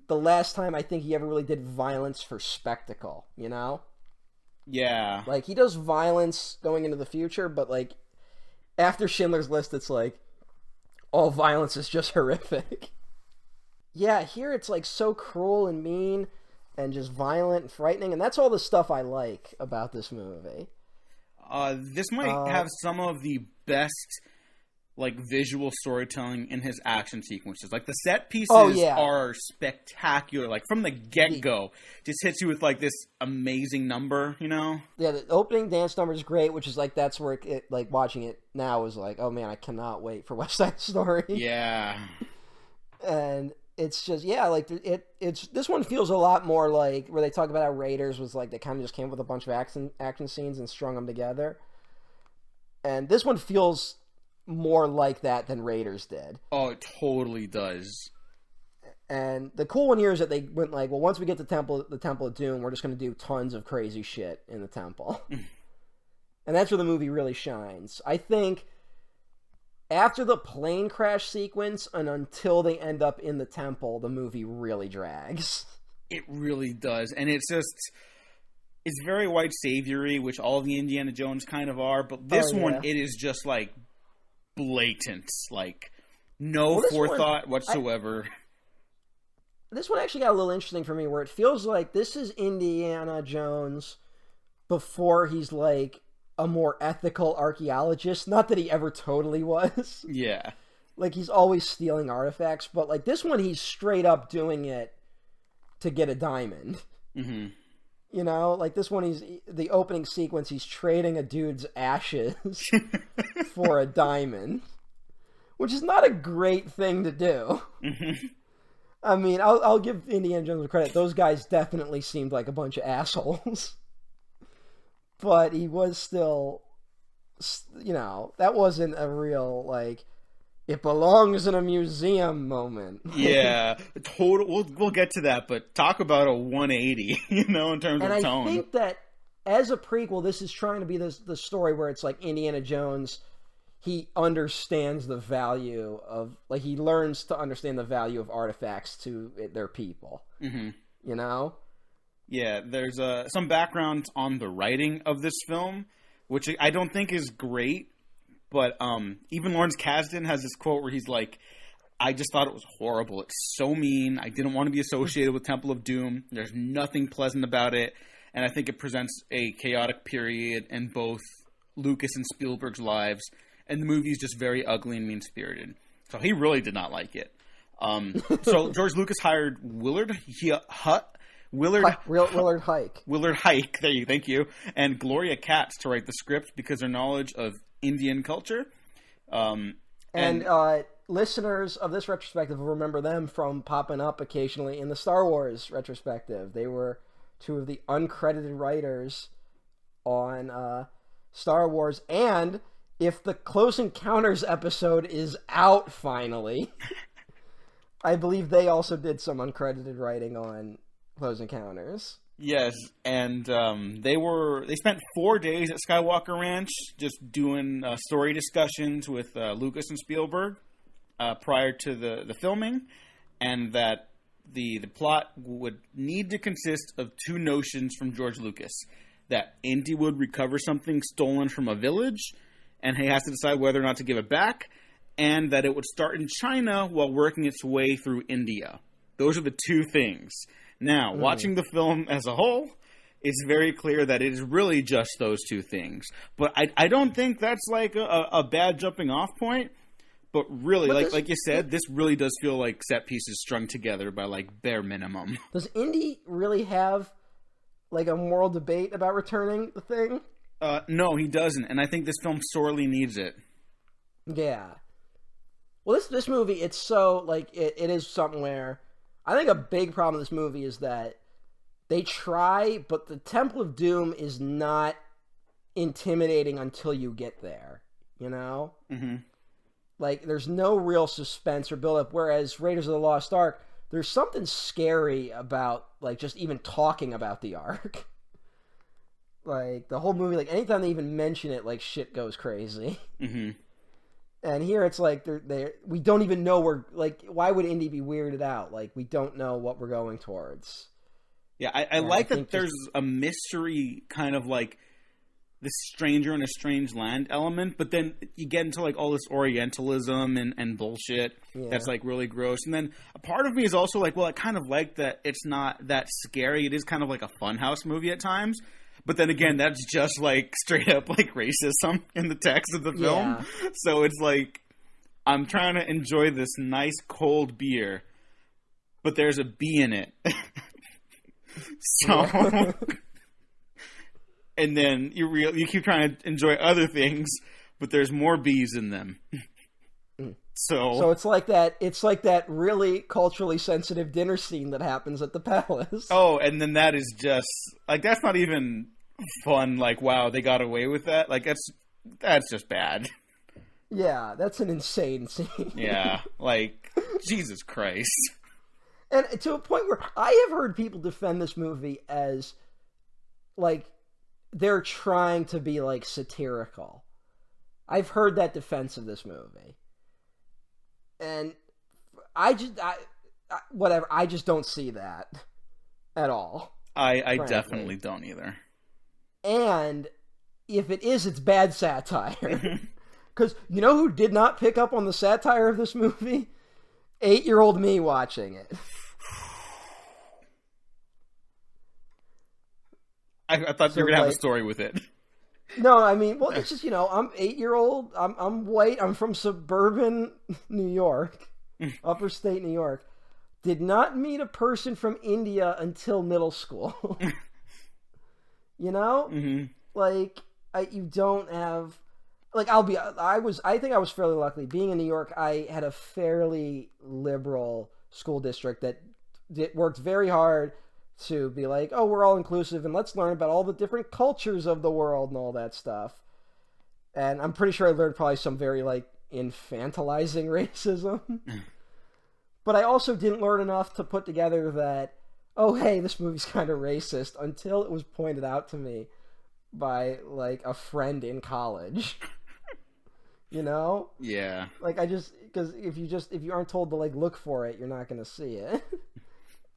Speaker 2: last time I think he ever really did violence for spectacle,
Speaker 1: Yeah.
Speaker 2: Like, he does violence going into the future, but, like, after Schindler's List, it's like, all violence is just horrific. Yeah, here it's, like, so cruel and mean and just violent and frightening, and that's all the stuff I like about this movie.
Speaker 1: This might have some of the best like visual storytelling in his action sequences. Like the set pieces are spectacular. Like from the get-go, just hits you with like this amazing number, you know?
Speaker 2: Yeah, the opening dance number is great, which is like that's where it like watching it now is like, oh man, I cannot wait for West Side Story.
Speaker 1: Yeah.
Speaker 2: And it's just like it's this one feels a lot more like where they talk about how Raiders was like they kind of just came up with a bunch of action scenes and strung them together. And this one feels more like that than Raiders did.
Speaker 1: Oh, it totally does.
Speaker 2: And the cool one here is that they went like, well, once we get to the Temple of Doom, we're just going to do tons of crazy shit in the temple. And that's where the movie really shines. I think after the plane crash sequence and until they end up in the temple, the movie really drags.
Speaker 1: It really does. And it's very white saviory, which all the Indiana Jones kind of are, but this one, it is just like blatant, like no forethought whatsoever.
Speaker 2: This one actually got a little interesting for me, where it feels like this is Indiana Jones before he's like a more ethical archaeologist. Not that he ever totally was.
Speaker 1: Yeah.
Speaker 2: Like he's always stealing artifacts, but like this one, he's straight up doing it to get a diamond.
Speaker 1: Mm-hmm.
Speaker 2: You know, like this one, the opening sequence, he's trading a dude's ashes for a diamond, which is not a great thing to do.
Speaker 1: Mm-hmm.
Speaker 2: I mean, I'll give Indiana Jones credit. Those guys definitely seemed like a bunch of assholes. But he was still, you know, that wasn't a real, like, it belongs in a museum moment.
Speaker 1: Yeah, total. We'll get to that, but talk about a 180, you know, in terms of tone.
Speaker 2: And I think that as a prequel, this is trying to be the story where it's like Indiana Jones, he understands the value of, like, he learns to understand the value of artifacts to their people. Mm-hmm. You know?
Speaker 1: Yeah, there's some background on the writing of this film, which I don't think is great. But even Lawrence Kasdan has this quote where he's like, I just thought it was horrible. It's so mean. I didn't want to be associated with Temple of Doom. There's nothing pleasant about it. And I think it presents a chaotic period in both Lucas and Spielberg's lives. And the movie is just very ugly and mean-spirited. So he really did not like it. So George Lucas hired Willard Hike, thank you, and Gloria Katz to write the script because their knowledge of Indian culture.
Speaker 2: And listeners of this retrospective will remember them from popping up occasionally in the Star Wars retrospective. They were two of the uncredited writers on Star Wars. And if the Close Encounters episode is out finally, I believe they also did some uncredited writing on Close Encounters.
Speaker 1: Yes, and they spent 4 days at Skywalker Ranch just doing story discussions with Lucas and Spielberg prior to the filming, and that the plot would need to consist of two notions from George Lucas: that Indy would recover something stolen from a village, and he has to decide whether or not to give it back, and that it would start in China while working its way through India. Those are the two things. Now, watching the film as a whole, it's very clear that it is really just those two things. But I don't think that's like a bad jumping off point. But really, like you said, this really does feel like set pieces strung together by like bare minimum.
Speaker 2: Does Indy really have like a moral debate about returning the thing?
Speaker 1: No, he doesn't. And I think this film sorely needs it.
Speaker 2: Yeah. Well, this movie, it's so like it is something where I think a big problem with this movie is that they try, but the Temple of Doom is not intimidating until you get there, you know? Mm-hmm. Like, there's no real suspense or build-up, whereas Raiders of the Lost Ark, there's something scary about, like, just even talking about the Ark. Like, the whole movie, like, anytime they even mention it, like, shit goes crazy. Mm-hmm. And here it's like we don't even know why would Indy be weirded out? Like, we don't know what we're going towards.
Speaker 1: Yeah, I like that there's a mystery kind of like this stranger in a strange land element, but then you get into like all this Orientalism and bullshit that's like really gross. And then a part of me is also like, well, I kind of like that it's not that scary. It is kind of like a funhouse movie at times. But then again, that's just like straight up like racism in the text of the film. Yeah. So it's like I'm trying to enjoy this nice cold beer, but there's a bee in it. So, and then you keep trying to enjoy other things, but there's more bees in them. So
Speaker 2: it's like that. It's like that really culturally sensitive dinner scene that happens at the palace.
Speaker 1: Oh, and then that is just like that's not even fun. Like, wow, they got away with that. Like that's just bad.
Speaker 2: Yeah, that's an insane scene.
Speaker 1: Yeah, like Jesus Christ.
Speaker 2: And to a point where I have heard people defend this movie as like they're trying to be like satirical. I've heard that defense of this movie. And I just don't see that at all.
Speaker 1: I definitely don't either.
Speaker 2: And if it is, it's bad satire. Because you know who did not pick up on the satire of this movie? 8-year-old me watching it.
Speaker 1: I thought you were going to have a story with it.
Speaker 2: No, I mean, well, it's just, I'm 8-year-old. I'm white. I'm from suburban New York, upper state New York. Did not meet a person from India until middle school.
Speaker 1: Mm-hmm.
Speaker 2: Like you don't have, like I think I was fairly lucky being in New York. I had a fairly liberal school district that worked very hard to be like, oh, we're all inclusive and let's learn about all the different cultures of the world and all that stuff. And I'm pretty sure I learned probably some very like infantilizing racism. But I also didn't learn enough to put together that, oh, hey, this movie's kind of racist until it was pointed out to me by like a friend in college.
Speaker 1: Yeah.
Speaker 2: Like because if you aren't told to like look for it, you're not going to see it.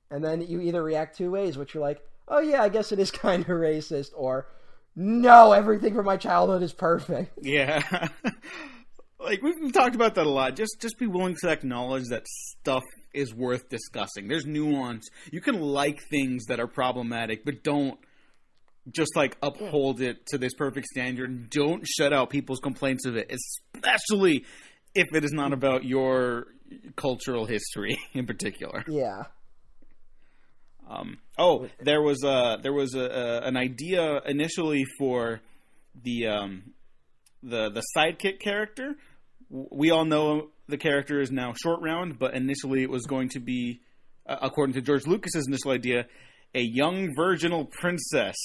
Speaker 2: And then you either react two ways, which you're like, oh yeah, I guess it is kind of racist, or no, everything from my childhood is perfect.
Speaker 1: Yeah. Like, we've talked about that a lot. Just be willing to acknowledge that stuff is worth discussing. There's nuance. You can like things that are problematic, but don't just, like, uphold it to this perfect standard. Don't shut out people's complaints of it, especially if it is not about your cultural history in particular.
Speaker 2: Yeah.
Speaker 1: There was an idea initially for the sidekick character. We all know the character is now Short Round, but initially it was going to be, according to George Lucas's initial idea, a young virginal princess.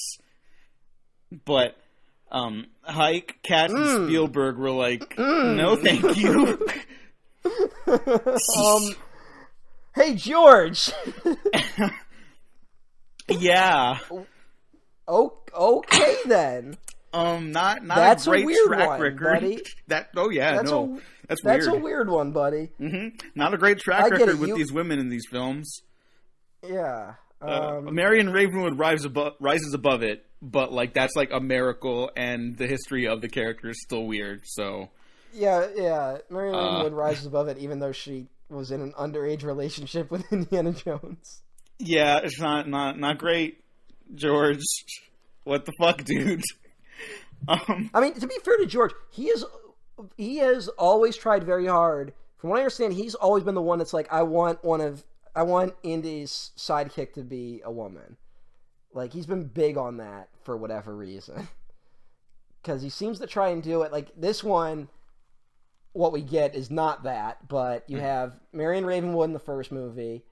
Speaker 1: But Hike, Katz, and Spielberg were like, no, thank you.
Speaker 2: Hey, George.
Speaker 1: Yeah.
Speaker 2: Okay then.
Speaker 1: Not
Speaker 2: that's
Speaker 1: a great
Speaker 2: weird
Speaker 1: track
Speaker 2: one,
Speaker 1: record.
Speaker 2: Buddy.
Speaker 1: That's weird.
Speaker 2: That's a weird one, buddy.
Speaker 1: Mm-hmm. Not a great track record with these women in these films.
Speaker 2: Yeah.
Speaker 1: Marion Ravenwood rises above it, but like that's like a miracle, and the history of the character is still weird. So.
Speaker 2: Yeah. Marion Ravenwood rises above it, even though she was in an underage relationship with Indiana Jones.
Speaker 1: Yeah, it's not great, George. What the fuck, dude?
Speaker 2: I mean, to be fair to George, he has always tried very hard. From what I understand, he's always been the one that's like, I want Indy's sidekick to be a woman. Like, he's been big on that for whatever reason. Because he seems to try and do it. Like, this one, what we get is not that, but you have Marion Ravenwood in the first movie.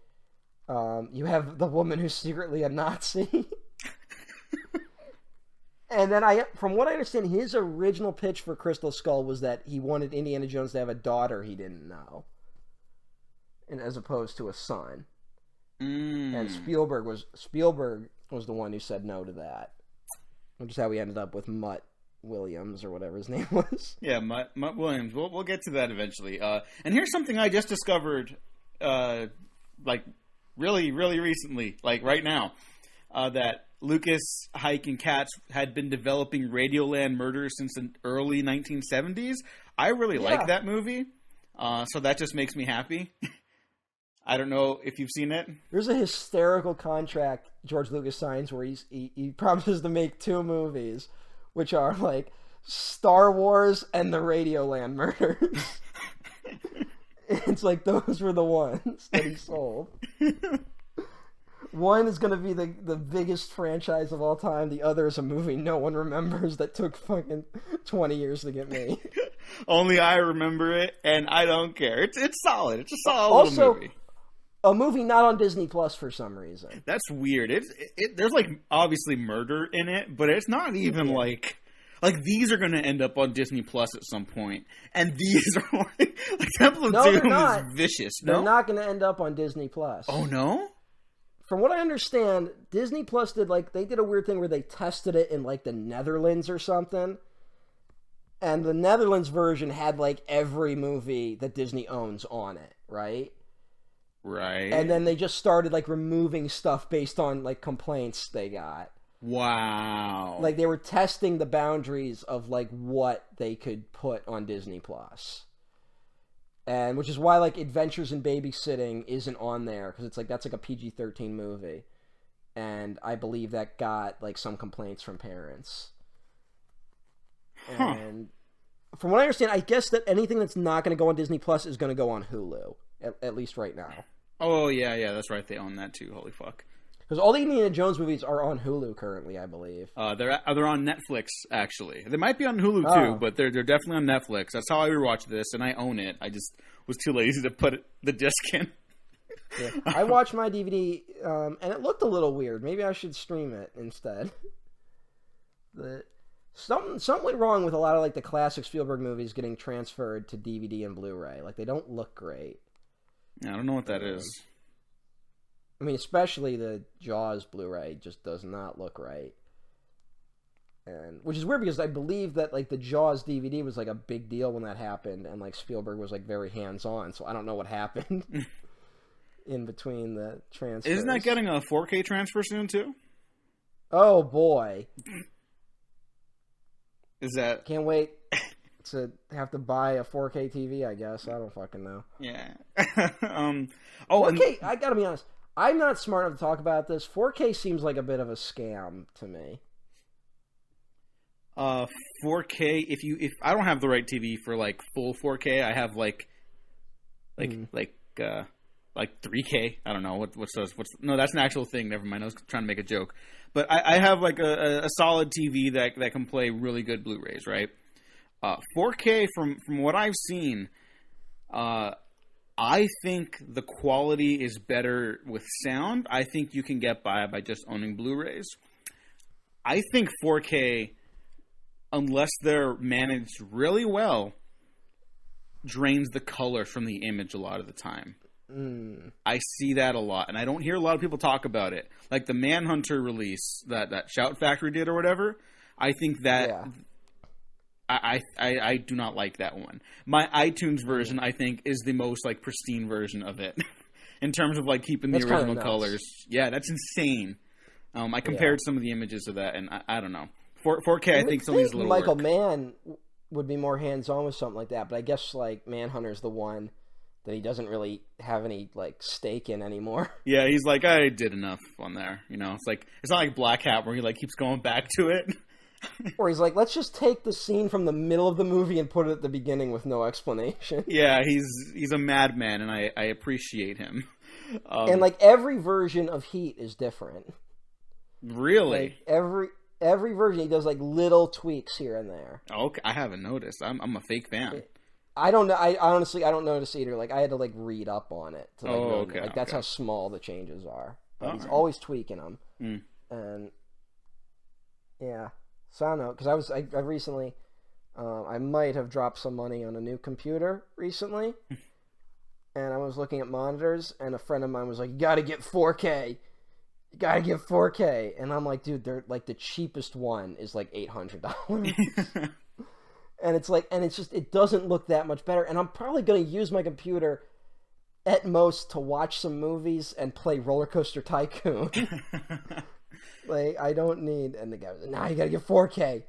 Speaker 2: You have the woman who's secretly a Nazi. And then from what I understand, his original pitch for Crystal Skull was that he wanted Indiana Jones to have a daughter he didn't know, and as opposed to a son. And Spielberg was the one who said no to that, which is how we ended up with Mutt Williams or whatever his name was.
Speaker 1: Yeah, Mutt Williams. We'll get to that eventually. And here's something I just discovered, like really, really recently, like right now, that Lucas, Hike, and Katz had been developing Radioland Murder since the early 1970s. I really like that movie, so that just makes me happy. I don't know if you've seen it.
Speaker 2: There's a hysterical contract George Lucas signs where he promises to make 2 movies, which are like Star Wars and the Radioland Murders. It's like those were the ones that he sold. One is going to be the biggest franchise of all time. The other is a movie no one remembers that took fucking 20 years to get made.
Speaker 1: Only I remember it, and I don't care. It's solid. It's a solid little movie.
Speaker 2: A movie not on Disney Plus for some reason.
Speaker 1: That's weird. There's like obviously murder in it, but it's not even like these are going to end up on Disney Plus at some point, and these are like Temple of Doom is vicious. No,
Speaker 2: they're not going to end up on Disney Plus.
Speaker 1: Oh no.
Speaker 2: From what I understand, Disney Plus did a weird thing where they tested it in like the Netherlands or something. And the Netherlands version had like every movie that Disney owns on it, right?
Speaker 1: Right.
Speaker 2: And then they just started like removing stuff based on like complaints they got.
Speaker 1: Wow.
Speaker 2: Like they were testing the boundaries of like what they could put on Disney Plus. And which is why like Adventures in Babysitting isn't on there, because it's like that's like a PG-13 movie, and I believe that got like some complaints from parents. And from what I understand, I guess that anything that's not going to go on Disney Plus is going to go on Hulu, at least right now.
Speaker 1: Oh yeah, that's right. They own that too. Holy fuck!
Speaker 2: Because all the Indiana Jones movies are on Hulu currently, I believe.
Speaker 1: They're on Netflix actually. They might be on Hulu too, but they're definitely on Netflix. That's how I rewatched this, and I own it. I just was too lazy to put the disc in.
Speaker 2: Yeah. I watched my DVD, and it looked a little weird. Maybe I should stream it instead. Something went wrong with a lot of like the classic Spielberg movies getting transferred to DVD and Blu-ray. Like they don't look great.
Speaker 1: Yeah, I don't know what that is.
Speaker 2: I mean, especially the Jaws Blu-ray just does not look right. And which is weird because I believe that like the Jaws DVD was like a big deal when that happened, and like Spielberg was like very hands-on, so I don't know what happened in between the transfers.
Speaker 1: Isn't that getting a 4K transfer soon too?
Speaker 2: Oh boy.
Speaker 1: Is that...
Speaker 2: Can't wait to have to buy a 4K TV, I guess. I don't fucking know.
Speaker 1: Yeah.
Speaker 2: 4K, I gotta be honest. I'm not smart enough to talk about this. 4K seems like a bit of a scam to me.
Speaker 1: 4K, if I don't have the right TV for like full 4K, I have like 3K. I don't know what's no, that's an actual thing. Never mind. I was trying to make a joke, but I have like a solid TV that can play really good Blu-rays, right? 4K from what I've seen, I think the quality is better with sound. I think you can get by just owning Blu-rays. I think 4K, unless they're managed really well, drains the color from the image a lot of the time. I see that a lot, and I don't hear a lot of people talk about it. Like the Manhunter release that Shout Factory did or whatever, I think that... Yeah. I do not like that one. My iTunes version, I think, is the most like pristine version of it in terms of like keeping the original colors. Yeah, that's insane. I compared some of the images of that, and I don't know. 4K, I think still needs a little
Speaker 2: Michael
Speaker 1: work.
Speaker 2: Mann would be more hands-on with something like that, but I guess like Manhunter's the one that he doesn't really have any like stake in anymore.
Speaker 1: Yeah, he's like, I did enough on there. You know, it's not like Black Hat where he like keeps going back to it.
Speaker 2: Or he's like, let's just take the scene from the middle of the movie and put it at the beginning with no explanation.
Speaker 1: Yeah, he's a madman, and I appreciate him.
Speaker 2: And like every version of Heat is different.
Speaker 1: Really?
Speaker 2: Like, every version he does like little tweaks here and there.
Speaker 1: Okay, I haven't noticed. I'm a fake fan.
Speaker 2: I don't know. I honestly don't notice either. Like I had to like read up on it. To, like, really,
Speaker 1: okay.
Speaker 2: Like that's how small the changes are. But he's always tweaking them. And yeah. So I don't know, because I recently, I might have dropped some money on a new computer recently, and I was looking at monitors, and a friend of mine was like, you gotta get 4K, you gotta get 4K, and I'm like, dude, they're like, the cheapest one is like $800, and it's like, and it's just, it doesn't look that much better, and I'm probably gonna use my computer at most to watch some movies and play Roller Coaster Tycoon. Like, I don't need... And the guy was like, nah, you gotta get 4K.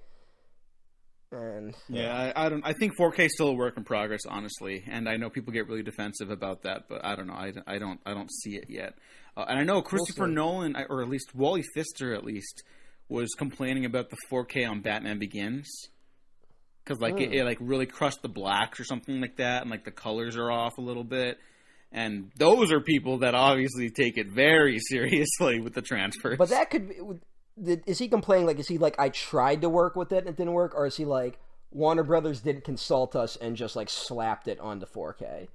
Speaker 2: And...
Speaker 1: Yeah, I think 4K is still a work in progress, honestly. And I know people get really defensive about that, but I don't know. I don't see it yet. And I know Christopher Nolan, or at least Wally Pfister, at least, was complaining about the 4K on Batman Begins. because like it like really crushed the blacks or something like that, and like the colors are off a little bit. And those are people that obviously take it very seriously with the transfers.
Speaker 2: But that could be... Is he complaining, like, is he like, I tried to work with it and it didn't work? Or is he like, Warner Brothers didn't consult us and just, like, slapped it onto 4K?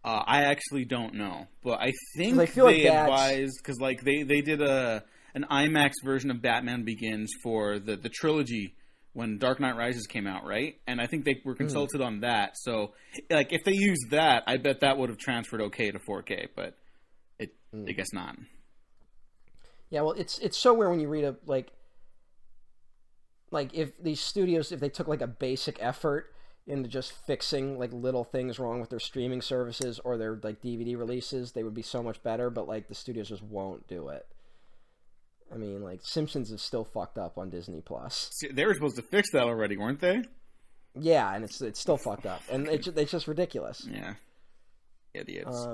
Speaker 1: I actually don't know. But I think
Speaker 2: they
Speaker 1: advised... Because, like, they did an IMAX version of Batman Begins for the trilogy when Dark Knight Rises came out, right? And I think they were consulted on that. So, like, if they used that, I bet that would have transferred okay to 4K, but I guess not.
Speaker 2: Yeah, well, it's so weird when you read like if these studios, if they took, like, a basic effort into just fixing, like, little things wrong with their streaming services or their, like, DVD releases, they would be so much better, but, like, the studios just won't do it. I mean, like, Simpsons is still fucked up on Disney+.
Speaker 1: See, they were supposed to fix that already, weren't they?
Speaker 2: Yeah, and it's still fucked up. And it's just ridiculous.
Speaker 1: Yeah. Idiots.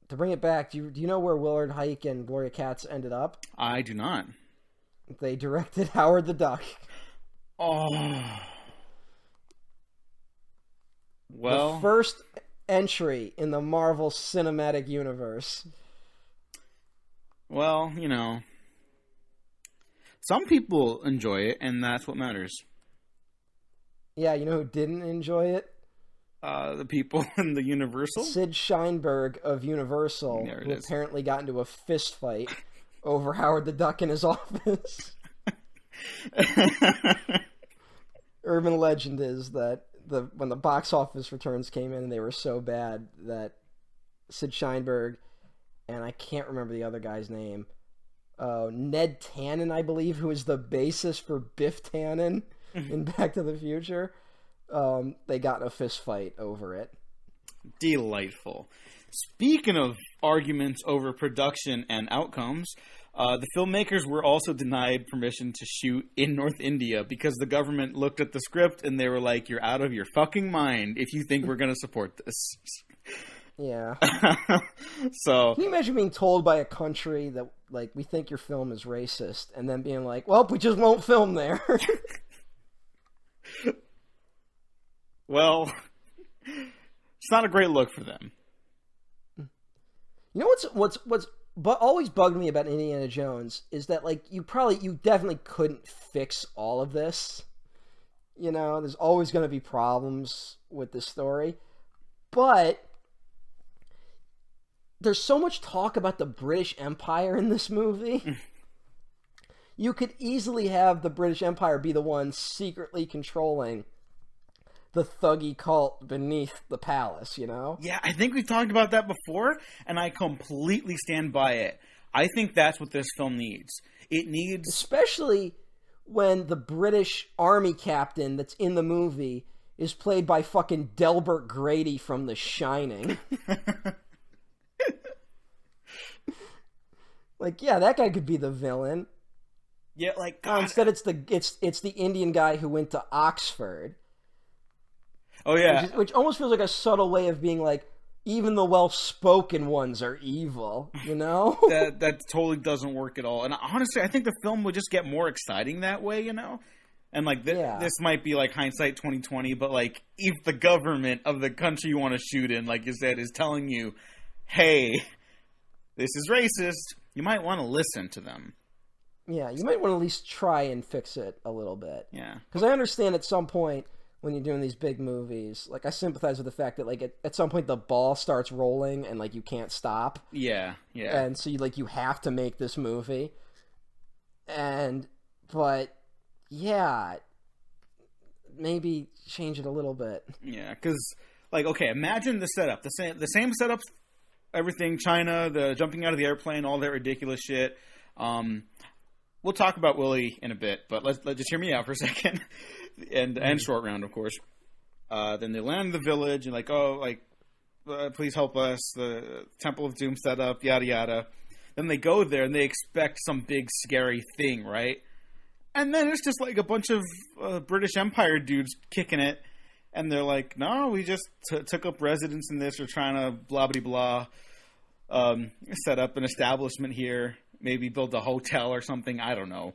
Speaker 2: To bring it back, do you know where Willard Huyck and Gloria Katz ended up?
Speaker 1: I do not.
Speaker 2: They directed Howard the Duck.
Speaker 1: Oh. Well.
Speaker 2: The first entry in the Marvel Cinematic Universe.
Speaker 1: Well, you know. Some people enjoy it, and that's what matters.
Speaker 2: Yeah, you know who didn't enjoy it?
Speaker 1: The people in the Universal?
Speaker 2: Sid Sheinberg of Universal, who apparently got into a fist fight over Howard the Duck in his office. Urban legend is that when the box office returns came in, they were so bad that Sid Sheinberg, and I can't remember the other guy's name, Ned Tannen, I believe, who is the bassist for Biff Tannen in Back to the Future, they got in a fist fight over it.
Speaker 1: Delightful. Speaking of arguments over production and outcomes, the filmmakers were also denied permission to shoot in North India because the government looked at the script and they were like, you're out of your fucking mind if you think we're going to support this.
Speaker 2: Yeah.
Speaker 1: So
Speaker 2: can you imagine being told by a country that, like, we think your film is racist, and then being like, well, we just won't film there?
Speaker 1: Well, it's not a great look for them.
Speaker 2: You know what's but always bugged me about Indiana Jones is that, like, you definitely couldn't fix all of this. You know, there's always going to be problems with this story. But there's so much talk about the British Empire in this movie. You could easily have the British Empire be the one secretly controlling the thuggy cult beneath the palace, you know?
Speaker 1: Yeah, I think we've talked about that before, and I completely stand by it. I think that's what this film needs. It needs...
Speaker 2: Especially when the British army captain that's in the movie is played by fucking Delbert Grady from The Shining. Like, yeah, that guy could be the villain.
Speaker 1: Yeah, like... God.
Speaker 2: Instead, it's the Indian guy who went to Oxford.
Speaker 1: Oh, yeah.
Speaker 2: Which almost feels like a subtle way of being like, even the well-spoken ones are evil, you know?
Speaker 1: that totally doesn't work at all. And honestly, I think the film would just get more exciting that way, you know? And, like, this might be, like, hindsight 2020, but, like, if the government of the country you want to shoot in, like you said, is telling you, hey, this is racist, you might want to listen to them.
Speaker 2: Yeah, you might want to at least try and fix it a little bit.
Speaker 1: Yeah.
Speaker 2: Because I understand at some point, when you're doing these big movies, like, I sympathize with the fact that, like, at some point the ball starts rolling and, like, you can't stop.
Speaker 1: Yeah, yeah.
Speaker 2: And so you have to make this movie. But yeah, maybe change it a little bit.
Speaker 1: Yeah, because, like, okay, imagine the setup. The same setup, everything, China, the jumping out of the airplane, all that ridiculous shit. We'll talk about Willie in a bit, but let's just hear me out for a second. And Short Round, of course. Then they land in the village and like, please help us. The Temple of Doom set up, yada yada. Then they go there and they expect some big scary thing, right? And then it's just like a bunch of British Empire dudes kicking it, and they're like, "No, we just took up residence in this. We're trying to blah blah blah, set up an establishment here, maybe build a hotel or something. I don't know."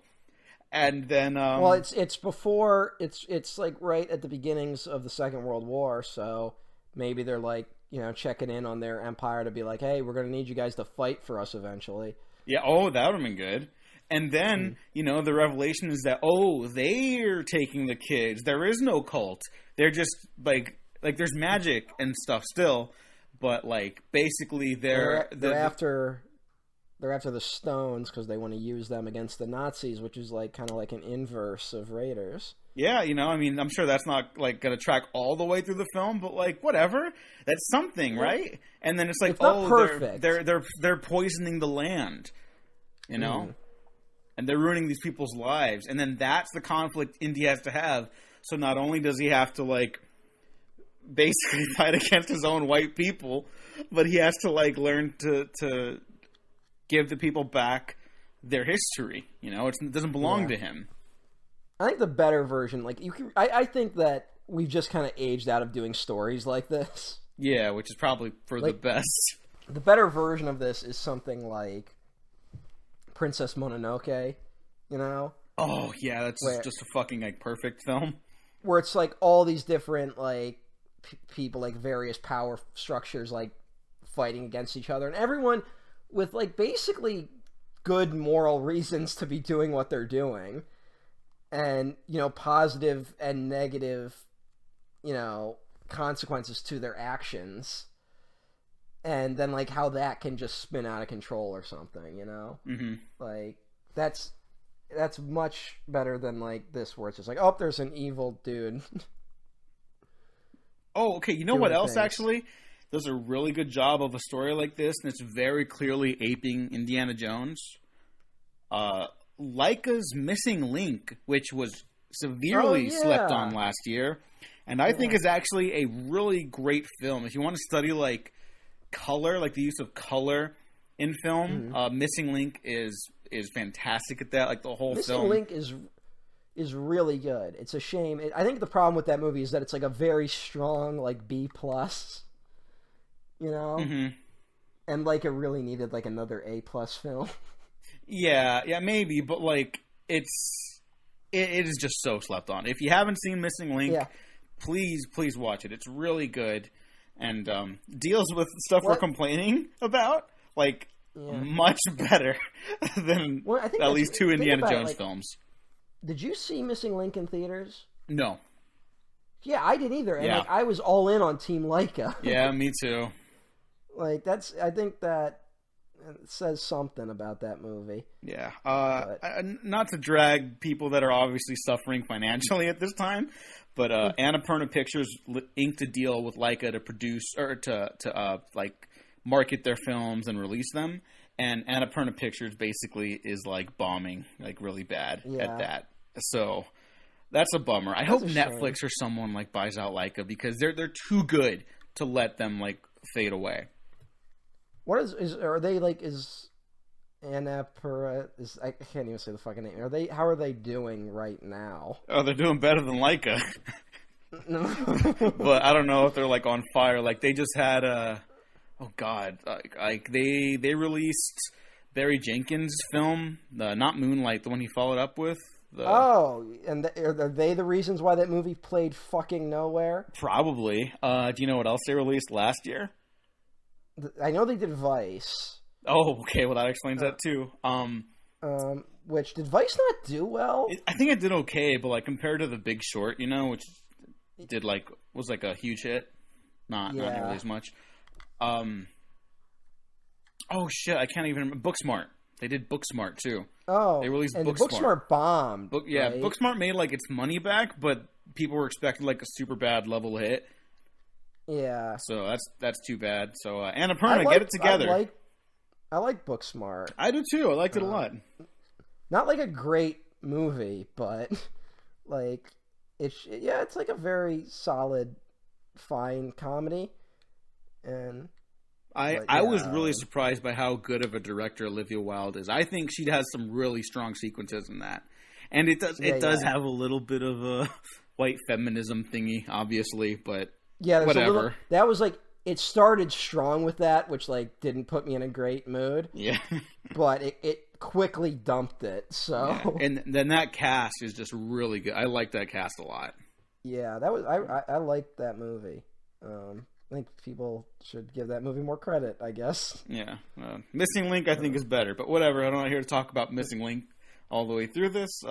Speaker 1: And then
Speaker 2: well, it's before it's like right at the beginnings of the Second World War, so maybe they're like, checking in on their empire to be like, hey, we're gonna need you guys to fight for us eventually.
Speaker 1: Yeah, that would have been good. And then, the revelation is that, they're taking the kids. There is no cult. They're just, like there's magic and stuff still, but, like, basically they're
Speaker 2: after the stones because they want to use them against the Nazis, which is, like, kind of like an inverse of Raiders.
Speaker 1: Yeah, I'm sure that's not, like, going to track all the way through the film, but, like, whatever. That's something, right? And then it's like,
Speaker 2: it's not perfect.
Speaker 1: They're poisoning the land, And they're ruining these people's lives. And then that's the conflict Indy has to have. So not only does he have to, like, basically fight against his own white people, but he has to, like, learn to give the people back their history. It doesn't belong to him.
Speaker 2: I think the better version, like, I think that we've just kind of aged out of doing stories like this.
Speaker 1: Yeah, which is probably for the best.
Speaker 2: The better version of this is something like Princess Mononoke,
Speaker 1: Oh, yeah, that's just a fucking, like, perfect film.
Speaker 2: Where it's, like, all these different, like, people, like, various power structures, like, fighting against each other. And everyone with, like, basically good moral reasons to be doing what they're doing. And, positive and negative, consequences to their actions. And then, like, how that can just spin out of control or something,
Speaker 1: Mm-hmm.
Speaker 2: Like, that's much better than, like, this where it's just like, oh, there's an evil dude.
Speaker 1: Oh, okay, you know what else, actually? Does a really good job of a story like this, and it's very clearly aping Indiana Jones. Leica's Missing Link, which was severely slept on last year, and I think is actually a really great film. If you want to study, like, color, like the use of color in film, Missing Link is fantastic at that. Like, the whole film.
Speaker 2: Missing Link is really good. It's a shame. I think the problem with that movie is that it's like a very strong, like, B+,
Speaker 1: Mm-hmm.
Speaker 2: And, like, it really needed, like, another A+ film.
Speaker 1: Yeah, maybe, but, like, it is just so slept on. If you haven't seen Missing Link, please watch it. It's really good, and deals with stuff we're complaining about, like, much better than at least two Indiana Jones films.
Speaker 2: Did you see Missing Link in theaters?
Speaker 1: No.
Speaker 2: Yeah, I didn't either, and like, I was all in on Team Leica.
Speaker 1: Yeah, me too.
Speaker 2: Like, I think that says something about that movie.
Speaker 1: Yeah. Not to drag people that are obviously suffering financially at this time, but Annapurna Pictures inked a deal with Leica to produce or to market their films and release them, and Annapurna Pictures basically is, like, bombing, like, really bad at that. So that's a bummer. I hope Netflix or someone, like, buys out Leica, because they're too good to let them, like, fade away.
Speaker 2: What are they, like, is Annapurna is, I can't even say the fucking name. How are they doing right now?
Speaker 1: Oh, they're doing better than Leica. But I don't know if they're, like, on fire. Like, they just had they released Barry Jenkins' film, not Moonlight, the one he followed up with.
Speaker 2: And are they the reasons why that movie played fucking nowhere?
Speaker 1: Probably. Do you know what else they released last year?
Speaker 2: I know they did Vice.
Speaker 1: Oh, okay. Well, that explains that too.
Speaker 2: Which did Vice not do well?
Speaker 1: I think it did okay, but, like, compared to The Big Short, which was like a huge hit, not nearly as much. Oh shit! I can't even remember. Booksmart. They did Booksmart too.
Speaker 2: Oh,
Speaker 1: they released
Speaker 2: and
Speaker 1: Booksmart.
Speaker 2: Booksmart bombed. Right?
Speaker 1: Booksmart made, like, its money back, but people were expecting, like, a super bad level hit.
Speaker 2: Yeah.
Speaker 1: So that's too bad. So Annapurna, get it together.
Speaker 2: I like Booksmart.
Speaker 1: I do too. I liked it a lot.
Speaker 2: Not like a great movie, but like it's like a very solid, fine comedy. And
Speaker 1: I was really surprised by how good of a director Olivia Wilde is. I think she has some really strong sequences in that, and it does have a little bit of a white feminism thingy, obviously, but.
Speaker 2: Yeah,
Speaker 1: whatever.
Speaker 2: That was like, it started strong with that, which, like, didn't put me in a great mood.
Speaker 1: Yeah.
Speaker 2: But it quickly dumped it. So
Speaker 1: Yeah. And then that cast is just really good. I like that cast a lot.
Speaker 2: yeah, that was I liked that movie. I think people should give that movie more credit, I guess.
Speaker 1: Yeah. Missing Link, I think, is better. But whatever. I'm not here to talk about Missing Link all the way through this.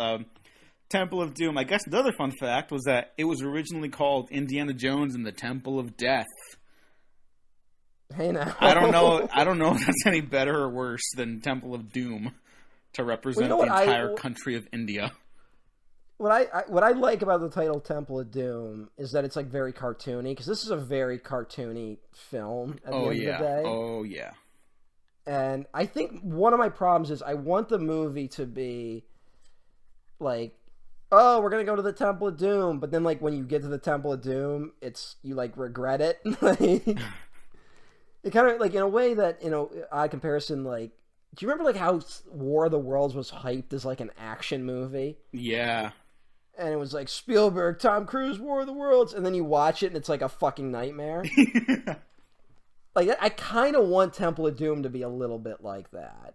Speaker 1: Temple of Doom. I guess another fun fact was that it was originally called Indiana Jones and the Temple of Death.
Speaker 2: Hey now.
Speaker 1: I don't know if that's any better or worse than Temple of Doom to represent the entire country of India.
Speaker 2: What I like about the title Temple of Doom is that it's like very cartoony, because this is a very cartoony film at the end of the day.
Speaker 1: Oh yeah.
Speaker 2: And I think one of my problems is I want the movie to be like, oh, we're gonna go to the Temple of Doom, but then like when you get to the Temple of Doom, you like regret it. It kind of like in a way that, odd comparison, like, do you remember like how War of the Worlds was hyped as like an action movie?
Speaker 1: Yeah.
Speaker 2: And it was like Spielberg, Tom Cruise, War of the Worlds, and then you watch it and it's like a fucking nightmare. Like, I kind of want Temple of Doom to be a little bit like that.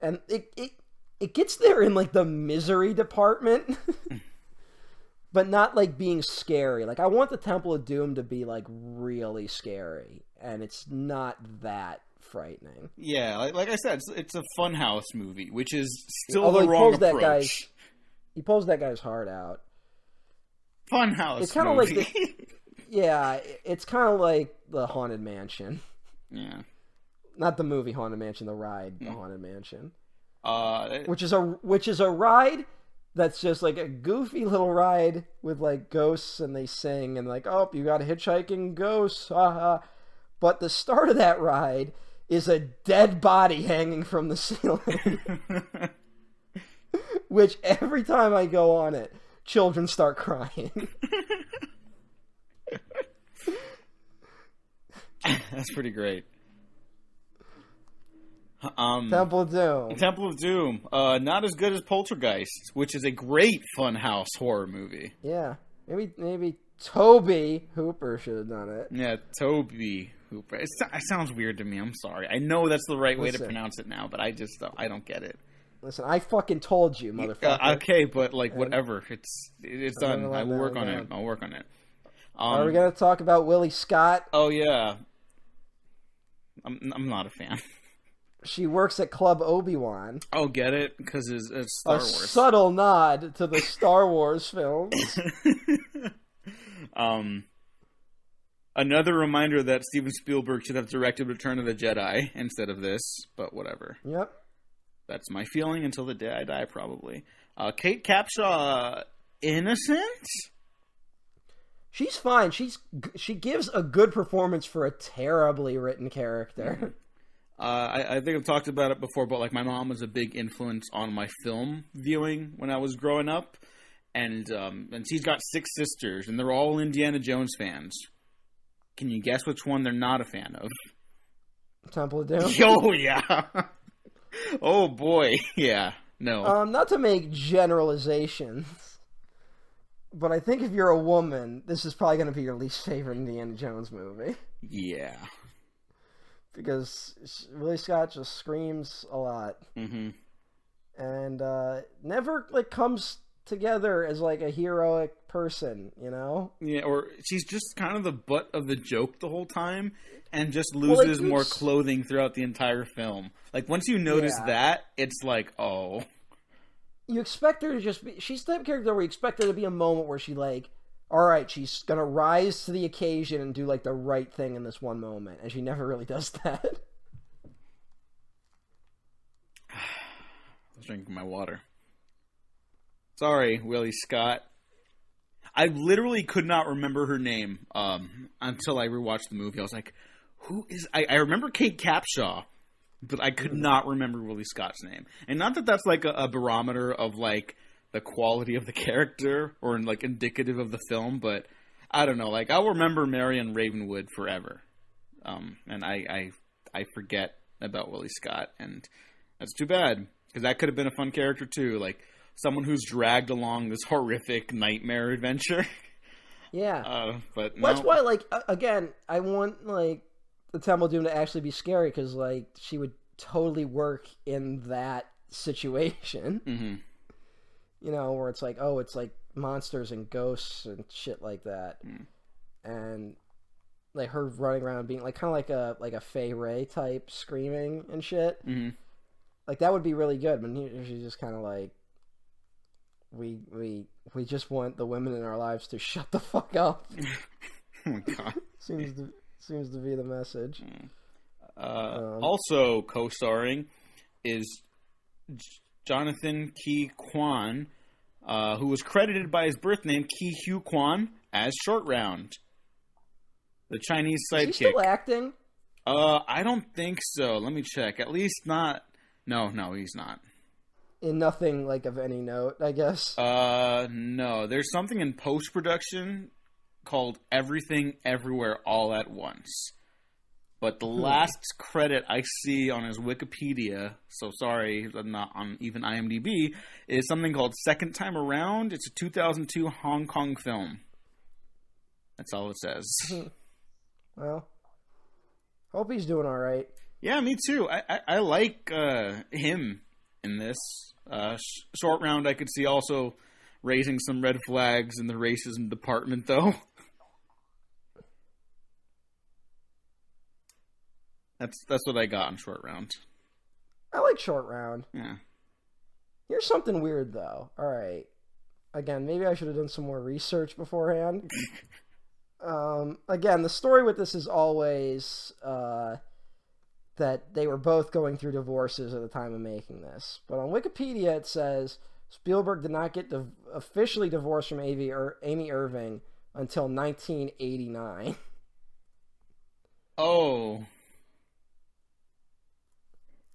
Speaker 2: And it gets there in like the misery department. But not like being scary. Like, I want the Temple of Doom to be like really scary, and it's not that frightening.
Speaker 1: Yeah, like I said, it's a funhouse movie, which is still the wrong approach.
Speaker 2: He pulls that guy's heart out.
Speaker 1: Funhouse.
Speaker 2: It's kind of like it's kind of like the Haunted Mansion.
Speaker 1: Yeah.
Speaker 2: Not the movie Haunted Mansion, the ride, the Haunted Mansion. Which is a ride that's just like a goofy little ride with like ghosts, and they sing and like, oh, you got a hitchhiking ghost, haha. But the start of that ride is a dead body hanging from the ceiling. Which every time I go on it, children start crying.
Speaker 1: That's pretty great.
Speaker 2: Temple of Doom.
Speaker 1: Temple of Doom. Not as good as Poltergeist, which is a great funhouse horror movie.
Speaker 2: Yeah. Maybe Toby Hooper should have done it.
Speaker 1: Yeah, Toby Hooper. It sounds weird to me. I'm sorry. I know that's the right way to pronounce it now, but I don't get it.
Speaker 2: Listen, I fucking told you, motherfucker.
Speaker 1: Okay, but like whatever. It's done. I will work on it. I'll work on it.
Speaker 2: Are we gonna talk about Willie Scott?
Speaker 1: Oh yeah. I'm not a fan.
Speaker 2: She works at Club Obi-Wan.
Speaker 1: Oh, get it? Because it's Star Wars.
Speaker 2: A subtle nod to the Star Wars films.
Speaker 1: Another reminder that Steven Spielberg should have directed Return of the Jedi instead of this, but whatever.
Speaker 2: Yep.
Speaker 1: That's my feeling until the day I die, probably. Kate Capshaw, innocent?
Speaker 2: She's fine. She gives a good performance for a terribly written character.
Speaker 1: I think I've talked about it before, but like my mom was a big influence on my film viewing when I was growing up, and she's got 6 sisters, and they're all Indiana Jones fans. Can you guess which one they're not a fan of?
Speaker 2: Temple of Doom.
Speaker 1: Oh yeah. Oh boy, yeah. No.
Speaker 2: Not to make generalizations, but I think if you're a woman, this is probably going to be your least favorite Indiana Jones movie.
Speaker 1: Yeah.
Speaker 2: Because Willie Scott just screams a lot.
Speaker 1: Mm-hmm.
Speaker 2: And never like comes together as like a heroic person, you know?
Speaker 1: Yeah, or she's just kind of the butt of the joke the whole time and just loses more clothing throughout the entire film. Like, once you notice that, it's like, oh.
Speaker 2: You expect her to just be... She's the type of character where you expect there to be a moment where she, like, alright, she's gonna rise to the occasion and do, like, the right thing in this one moment. And she never really does that.
Speaker 1: I was drinking my water. Sorry, Willie Scott. I literally could not remember her name until I rewatched the movie. I was like, who is... I remember Kate Capshaw, but I could not remember Willie Scott's name. And not that that's like a barometer of like the quality of the character or like indicative of the film, but I don't know. Like, I'll remember Marion Ravenwood forever. And I forget about Willie Scott, and that's too bad, because that could have been a fun character too. Like, someone who's dragged along this horrific nightmare adventure.
Speaker 2: Yeah.
Speaker 1: But no.
Speaker 2: Well, that's why, like, again, I want, like, the Temple of Doom to actually be scary, because, like, she would totally work in that situation.
Speaker 1: Mm-hmm.
Speaker 2: You know, where it's like, oh, it's like monsters and ghosts and shit like that. And like her running around being like kind of like a Fay Ray type screaming and shit.
Speaker 1: Mm-hmm.
Speaker 2: Like that would be really good. But here she's just kind of like, we just want the women in our lives to shut the fuck up.
Speaker 1: Oh my god.
Speaker 2: seems to be the message.
Speaker 1: Also co-starring is Jonathan Ke Quan, who was credited by his birth name Ke Hu Quan as Short Round, the Chinese sidekick.
Speaker 2: Is he still acting?
Speaker 1: I don't think so. Let me check. At least not. No, he's not.
Speaker 2: In nothing like of any note, I guess.
Speaker 1: No. There's something in post-production called Everything Everywhere All at Once. But the last credit I see on his Wikipedia, so sorry, I'm not on even IMDb, is something called Second Time Around. It's a 2002 Hong Kong film. That's all it says.
Speaker 2: Well, hope he's doing all right.
Speaker 1: Yeah, me too. I like him in this. Short Round, I could see also raising some red flags in the racism department, though. That's what I got on Short Round.
Speaker 2: I like Short Round.
Speaker 1: Yeah.
Speaker 2: Here's something weird, though. All right. Again, maybe I should have done some more research beforehand. Again, the story with this is always that they were both going through divorces at the time of making this. But on Wikipedia, it says Spielberg did not get officially divorced from Amy Irving until 1989.
Speaker 1: Oh.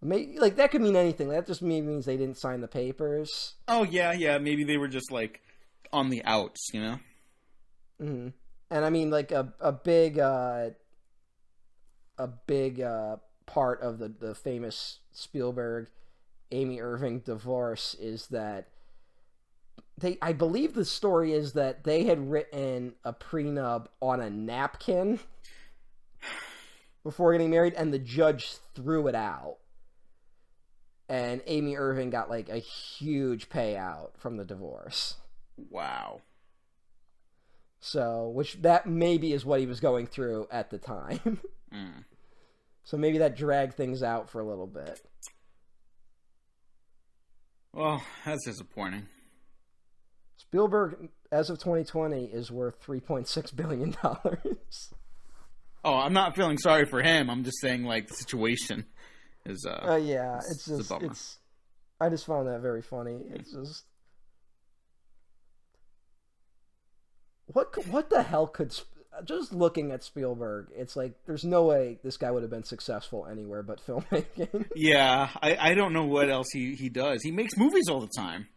Speaker 2: Maybe, like, that could mean anything. That just means they didn't sign the papers.
Speaker 1: Oh, yeah. Maybe they were just, like, on the outs, you know?
Speaker 2: Mm-hmm. And, I mean, like, a big part of the famous Spielberg-Amy Irving divorce is that I believe the story is that they had written a prenup on a napkin before getting married, and the judge threw it out. And Amy Irving got, like, a huge payout from the divorce.
Speaker 1: Wow.
Speaker 2: So, which that maybe is what he was going through at the time. So maybe that dragged things out for a little bit.
Speaker 1: Well, that's disappointing.
Speaker 2: Spielberg, as of 2020, is worth $3.6 billion.
Speaker 1: Oh, I'm not feeling sorry for him. I'm just saying, like, the situation is,
Speaker 2: yeah, it's just, I just found that very funny. It's just, what the hell just looking at Spielberg, it's like, there's no way this guy would have been successful anywhere but filmmaking.
Speaker 1: Yeah, I don't know what else he does. He makes movies all the time.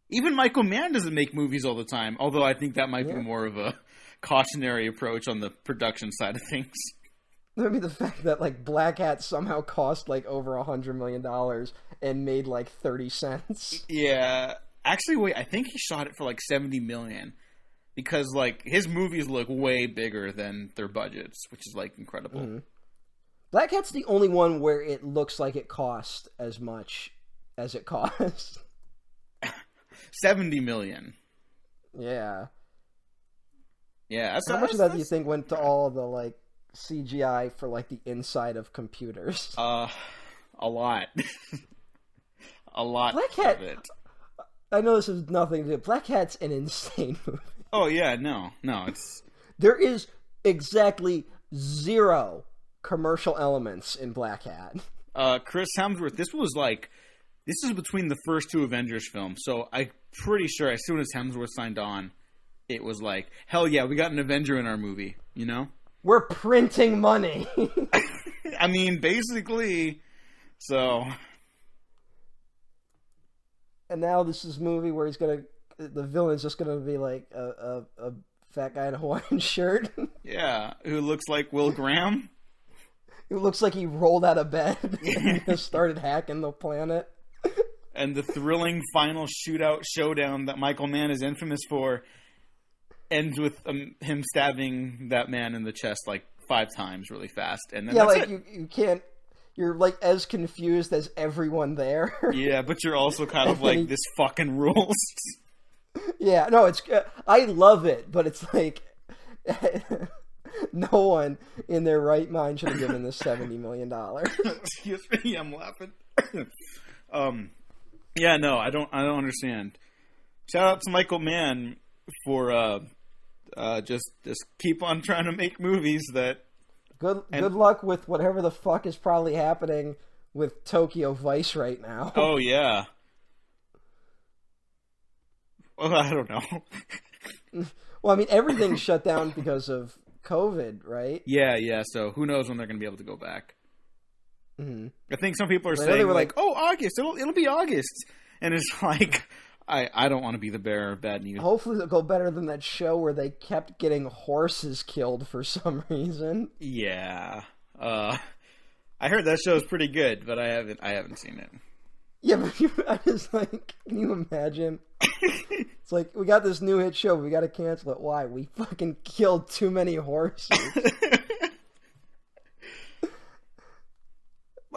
Speaker 1: Even Michael Mann doesn't make movies all the time, although I think that might be more of a cautionary approach on the production side of things.
Speaker 2: I mean, the fact that, like, Black Hat somehow cost, like, over $100 million and made, like, 30 cents.
Speaker 1: Yeah. Actually, wait, I think he shot it for, like, $70 million. Because, like, his movies look way bigger than their budgets, which is, like, incredible.
Speaker 2: Mm-hmm. Black Hat's the only one where it looks like it cost as much as it cost.
Speaker 1: $70 million.
Speaker 2: Yeah.
Speaker 1: Yeah.
Speaker 2: How much of that do you think went to all the, like, CGI for, like, the inside of computers?
Speaker 1: A lot. A lot
Speaker 2: Black Hat,
Speaker 1: of it.
Speaker 2: I know this has nothing to do. Black Hat's an insane movie.
Speaker 1: Oh, yeah, no, it's...
Speaker 2: There is exactly 0 commercial elements in Black Hat.
Speaker 1: Chris Hemsworth, this is between the first 2 Avengers films, so I'm pretty sure as soon as Hemsworth signed on, it was like, hell yeah, we got an Avenger in our movie, you know?
Speaker 2: We're printing money.
Speaker 1: I mean, basically, so... And
Speaker 2: now this is a movie where the villain's just gonna be like a fat guy in a Hawaiian shirt.
Speaker 1: Yeah, who looks like Will Graham.
Speaker 2: Who looks like he rolled out of bed and just started hacking the planet.
Speaker 1: And the thrilling final showdown that Michael Mann is infamous for ends with him stabbing that man in the chest like 5 times really fast, and then that's
Speaker 2: like
Speaker 1: it.
Speaker 2: you're like as confused as everyone there.
Speaker 1: Yeah, but you're also kind of like, this fucking rules.
Speaker 2: Yeah, no, it's I love it, but it's like no one in their right mind should have given this $70 million.
Speaker 1: Excuse me, I'm laughing. Yeah, no, I don't understand. Shout out to Michael Mann for just keep on trying to make movies that.
Speaker 2: Good luck with whatever the fuck is probably happening with Tokyo Vice right now.
Speaker 1: Oh yeah. Well, I don't know.
Speaker 2: Well, I mean, everything's shut down because of COVID, right?
Speaker 1: Yeah. So who knows when they're going to be able to go back?
Speaker 2: Mm-hmm.
Speaker 1: I think some people are
Speaker 2: They
Speaker 1: saying
Speaker 2: were
Speaker 1: like, "Oh, August. It'll be August," and it's like, I don't want to be the bearer of bad news.
Speaker 2: Hopefully, they'll go better than that show where they kept getting horses killed for some reason.
Speaker 1: Yeah. I heard that show is pretty good, but I haven't seen it.
Speaker 2: Yeah, but I just like, can you imagine? It's like, we got this new hit show, but we got to cancel it. Why? We fucking killed too many horses.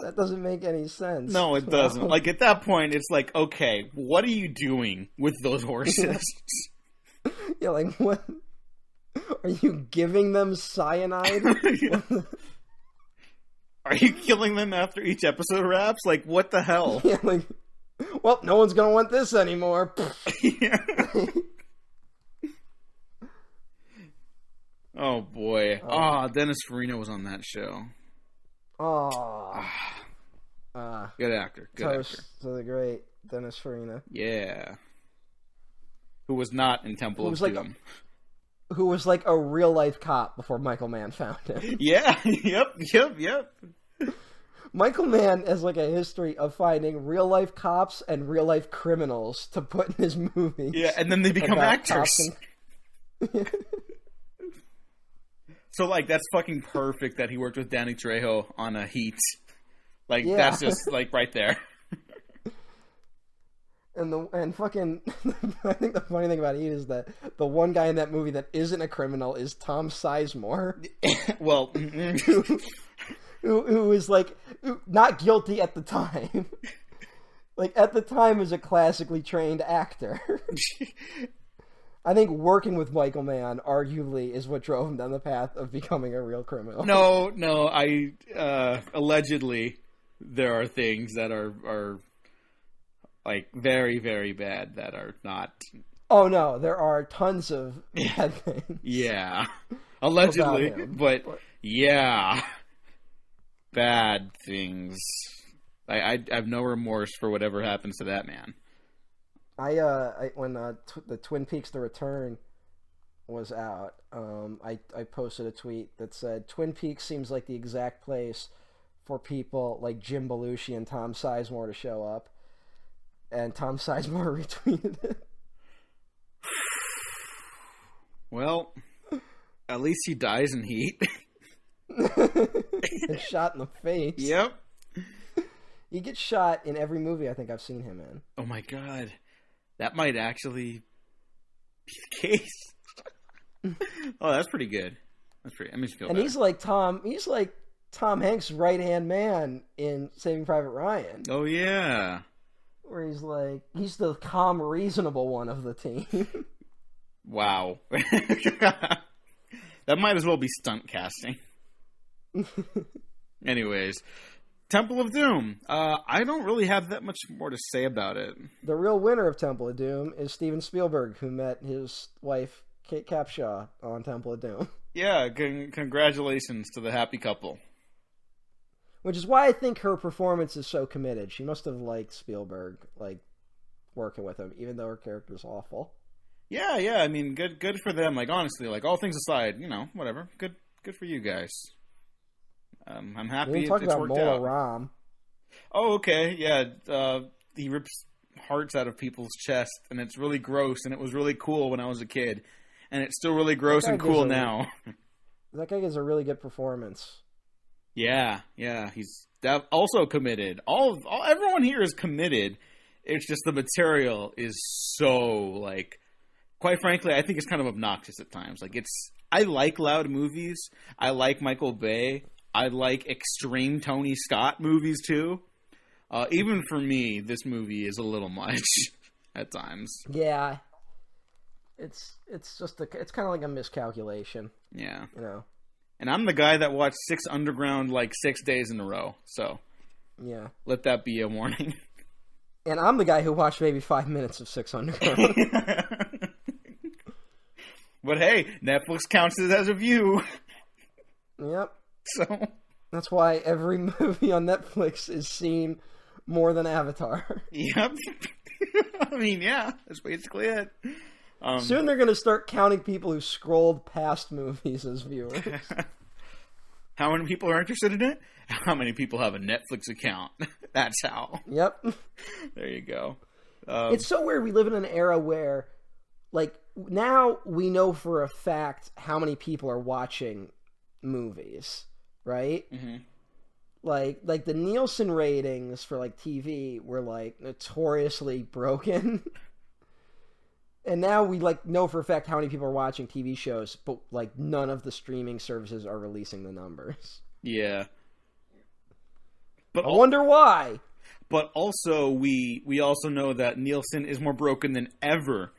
Speaker 2: That doesn't make any sense.
Speaker 1: No, it doesn't. Like, at that point, it's like, okay, what are you doing with those horses?
Speaker 2: Yeah, like, what? Are you giving them cyanide?
Speaker 1: Are you killing them after each episode wraps? Like, what the hell?
Speaker 2: Yeah, like, well, no one's gonna want this anymore.
Speaker 1: Yeah. Oh, boy. Dennis Farina was on that show.
Speaker 2: Oh.
Speaker 1: Good actor. Good actor.
Speaker 2: To the great Dennis Farina.
Speaker 1: Yeah. Who was not in Temple of Doom.
Speaker 2: Who was like a real life cop before Michael Mann found him.
Speaker 1: Yeah. Yep.
Speaker 2: Michael Mann has like a history of finding real life cops and real life criminals to put in his movies.
Speaker 1: Yeah, and then they become actors. So, like, that's fucking perfect that he worked with Danny Trejo on a Heat. Like, that's just, like, right there.
Speaker 2: And fucking, I think the funny thing about Heat is that the one guy in that movie that isn't a criminal is Tom Sizemore.
Speaker 1: Well,
Speaker 2: who is, like, not guilty at the time. Like, at the time was a classically trained actor. I think working with Michael Mann, arguably, is what drove him down the path of becoming a real criminal.
Speaker 1: No, allegedly, there are things that are like, very, very bad that are not...
Speaker 2: Oh, no, there are tons of bad things.
Speaker 1: Yeah. Allegedly, but yeah. Bad things. I have no remorse for whatever happens to that man.
Speaker 2: When the Twin Peaks: The Return was out, I posted a tweet that said, Twin Peaks seems like the exact place for people like Jim Belushi and Tom Sizemore to show up. And Tom Sizemore retweeted it.
Speaker 1: Well, at least he dies in Heat.
Speaker 2: And shot in the face.
Speaker 1: Yep.
Speaker 2: He gets shot in every movie I think I've seen him in.
Speaker 1: Oh my god. That might actually be the case. Oh, that's pretty good. That makes me feel better.
Speaker 2: He's like Tom Hanks' right-hand man in Saving Private Ryan.
Speaker 1: Oh yeah.
Speaker 2: Where he's the calm, reasonable one of the team.
Speaker 1: Wow. That might as well be stunt casting. Anyways, Temple of Doom. I don't really have that much more to say about it.
Speaker 2: The real winner of Temple of Doom is Steven Spielberg, who met his wife, Kate Capshaw, on Temple of Doom.
Speaker 1: Yeah, congratulations to the happy couple.
Speaker 2: Which is why I think her performance is so committed. She must have liked Spielberg, like, working with him, even though her character's awful. Yeah.
Speaker 1: I mean, good for them. Like, honestly, like, all things aside, whatever. Good for you guys. I'm happy it's worked out.
Speaker 2: Mola Ram.
Speaker 1: Oh, okay. Yeah. He rips hearts out of people's chests, and it's really gross, and it was really cool when I was a kid. And it's still really gross and cool now.
Speaker 2: That guy gives a really good performance.
Speaker 1: Yeah, he's also committed. Everyone here is committed. It's just the material is so, like, quite frankly, I think it's kind of obnoxious at times. Like, I like loud movies. I like Michael Bay. I like extreme Tony Scott movies too. Even for me, this movie is a little much at times.
Speaker 2: Yeah, it's just it's kind of like a miscalculation.
Speaker 1: Yeah,
Speaker 2: you know.
Speaker 1: And I'm the guy that watched Six Underground like 6 days in a row, so
Speaker 2: yeah,
Speaker 1: let that be a warning.
Speaker 2: And I'm the guy who watched maybe 5 minutes of Six Underground.
Speaker 1: But hey, Netflix counts it as a view.
Speaker 2: Yep.
Speaker 1: So
Speaker 2: that's why every movie on Netflix is seen more than Avatar.
Speaker 1: Yep. I mean, yeah, that's basically it.
Speaker 2: Soon they're going to start counting people who scrolled past movies as viewers.
Speaker 1: How many people are interested in it? How many people have a Netflix account? That's how.
Speaker 2: Yep.
Speaker 1: There you go.
Speaker 2: It's so weird. We live in an era where, like, now we know for a fact how many people are watching movies, right?
Speaker 1: Mm-hmm.
Speaker 2: Like the Nielsen ratings for like TV were like notoriously broken. And now we like know for a fact how many people are watching TV shows, but like none of the streaming services are releasing the numbers.
Speaker 1: Yeah. But
Speaker 2: I wonder why.
Speaker 1: But also we also know that Nielsen is more broken than ever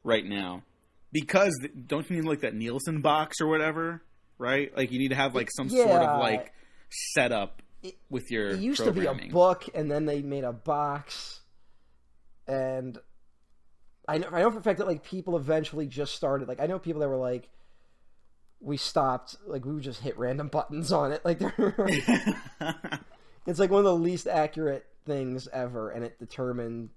Speaker 1: right now. Because don't you need like that Nielsen box or whatever, right? Like you need to have like some sort of like setup with your
Speaker 2: It used
Speaker 1: programming.
Speaker 2: to be a book, and then they made a box. And I know for a fact that like people eventually just started. Like I know people that were like, we stopped. Like we would just hit random buttons on it. Like it's like one of the least accurate things ever, and it determined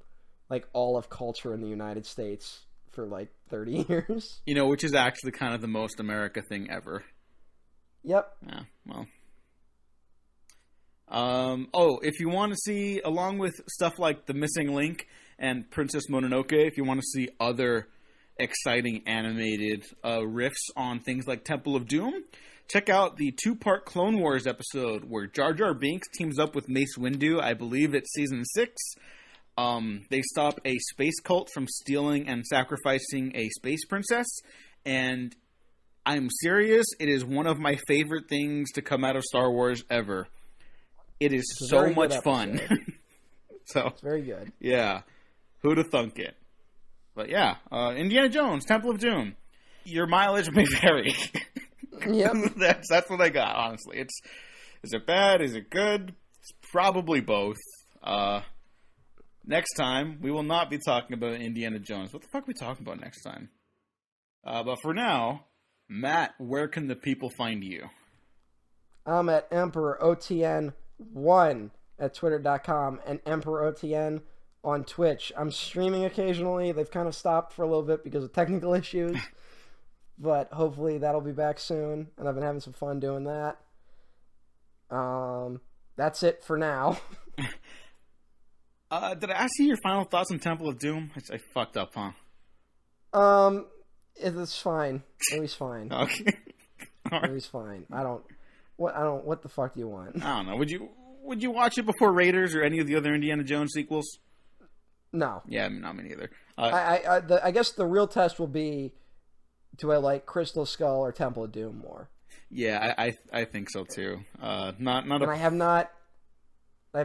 Speaker 2: like all of culture in the United States for like 30 years.
Speaker 1: You know, which is actually kind of the most America thing ever.
Speaker 2: Yep.
Speaker 1: Yeah. Well. If you want to see, along with stuff like The Missing Link and Princess Mononoke, if you want to see other exciting animated riffs on things like Temple of Doom, check out the 2-part Clone Wars episode where Jar Jar Binks teams up with Mace Windu. I believe it's season 6. They stop a space cult from stealing and sacrificing a space princess, and I'm serious, it is one of my favorite things to come out of Star Wars ever. It is so much fun. So
Speaker 2: it's very good.
Speaker 1: Yeah. Who'd have thunk it? But yeah, Indiana Jones, Temple of Doom. Your mileage may vary.
Speaker 2: Yep.
Speaker 1: That's what I got, honestly. Is it bad? Is it good? It's probably both. Next time, we will not be talking about Indiana Jones. What the fuck are we talking about next time? But for now, Matt, where can the people find you?
Speaker 2: I'm at EmperorOTN1 at Twitter.com and EmperorOTN on Twitch. I'm streaming occasionally. They've kind of stopped for a little bit because of technical issues. But hopefully that'll be back soon. And I've been having some fun doing that. That's it for now.
Speaker 1: Did I ask you your final thoughts on Temple of Doom? I fucked up, huh?
Speaker 2: It's fine. It was fine.
Speaker 1: Okay.
Speaker 2: It was fine. What the fuck do you want?
Speaker 1: I don't know. Would you watch it before Raiders or any of the other Indiana Jones sequels?
Speaker 2: No.
Speaker 1: Yeah, not me neither.
Speaker 2: I guess the real test will be, do I like Crystal Skull or Temple of Doom more?
Speaker 1: Yeah, I think so too. Not.
Speaker 2: And I have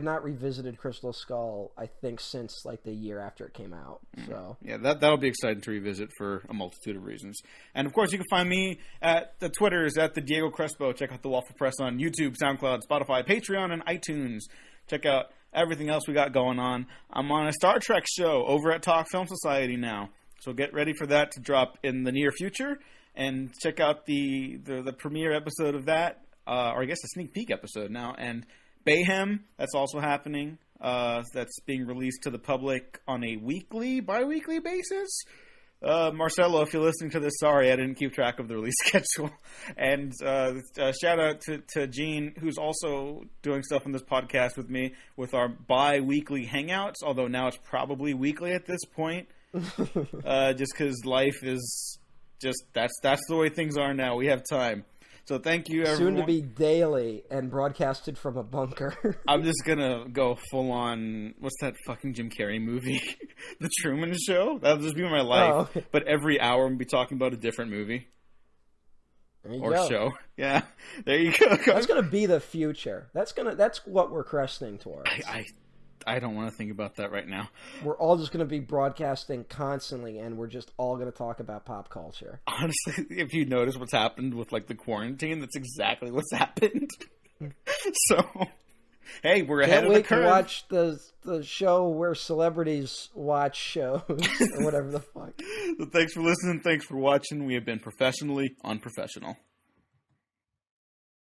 Speaker 2: not revisited Crystal Skull, I think, since like the year after it came out. So
Speaker 1: yeah, that'll be exciting to revisit for a multitude of reasons. And of course, you can find me at the Twitters at the Diego Crespo. Check out the Waffle Press on YouTube, SoundCloud, Spotify, Patreon, and iTunes. Check out everything else we got going on. I'm on a Star Trek show over at Talk Film Society now, so get ready for that to drop in the near future. And check out the premiere episode of that, or I guess a sneak peek episode now. And Bayhem, that's also happening. That's being released to the public on a bi-weekly basis. Marcelo, if you're listening to this, sorry, I didn't keep track of the release schedule. And shout out to Gene, who's also doing stuff on this podcast with me with our bi-weekly hangouts, although now it's probably weekly at this point. Just because life is just, that's the way things are now. We have time. So thank you, everyone.
Speaker 2: Soon to be daily and broadcasted from a bunker.
Speaker 1: I'm just going to go full on, what's that fucking Jim Carrey movie? The Truman Show? That'll just be my life.
Speaker 2: Oh.
Speaker 1: But every hour I'm going to be talking about a different movie.
Speaker 2: There you
Speaker 1: or
Speaker 2: go.
Speaker 1: show. Yeah, there you go.
Speaker 2: That's gonna be the future. That's what we're cresting towards.
Speaker 1: I don't want to think about that right now.
Speaker 2: We're all just gonna be broadcasting constantly, and we're just all gonna talk about pop culture.
Speaker 1: Honestly, if you notice what's happened with like the quarantine, that's exactly what's happened. So, hey, we're ahead of the curve.
Speaker 2: Can't wait to watch the show where celebrities watch shows or whatever the fuck.
Speaker 1: So thanks for listening. Thanks for watching. We have been professionally unprofessional.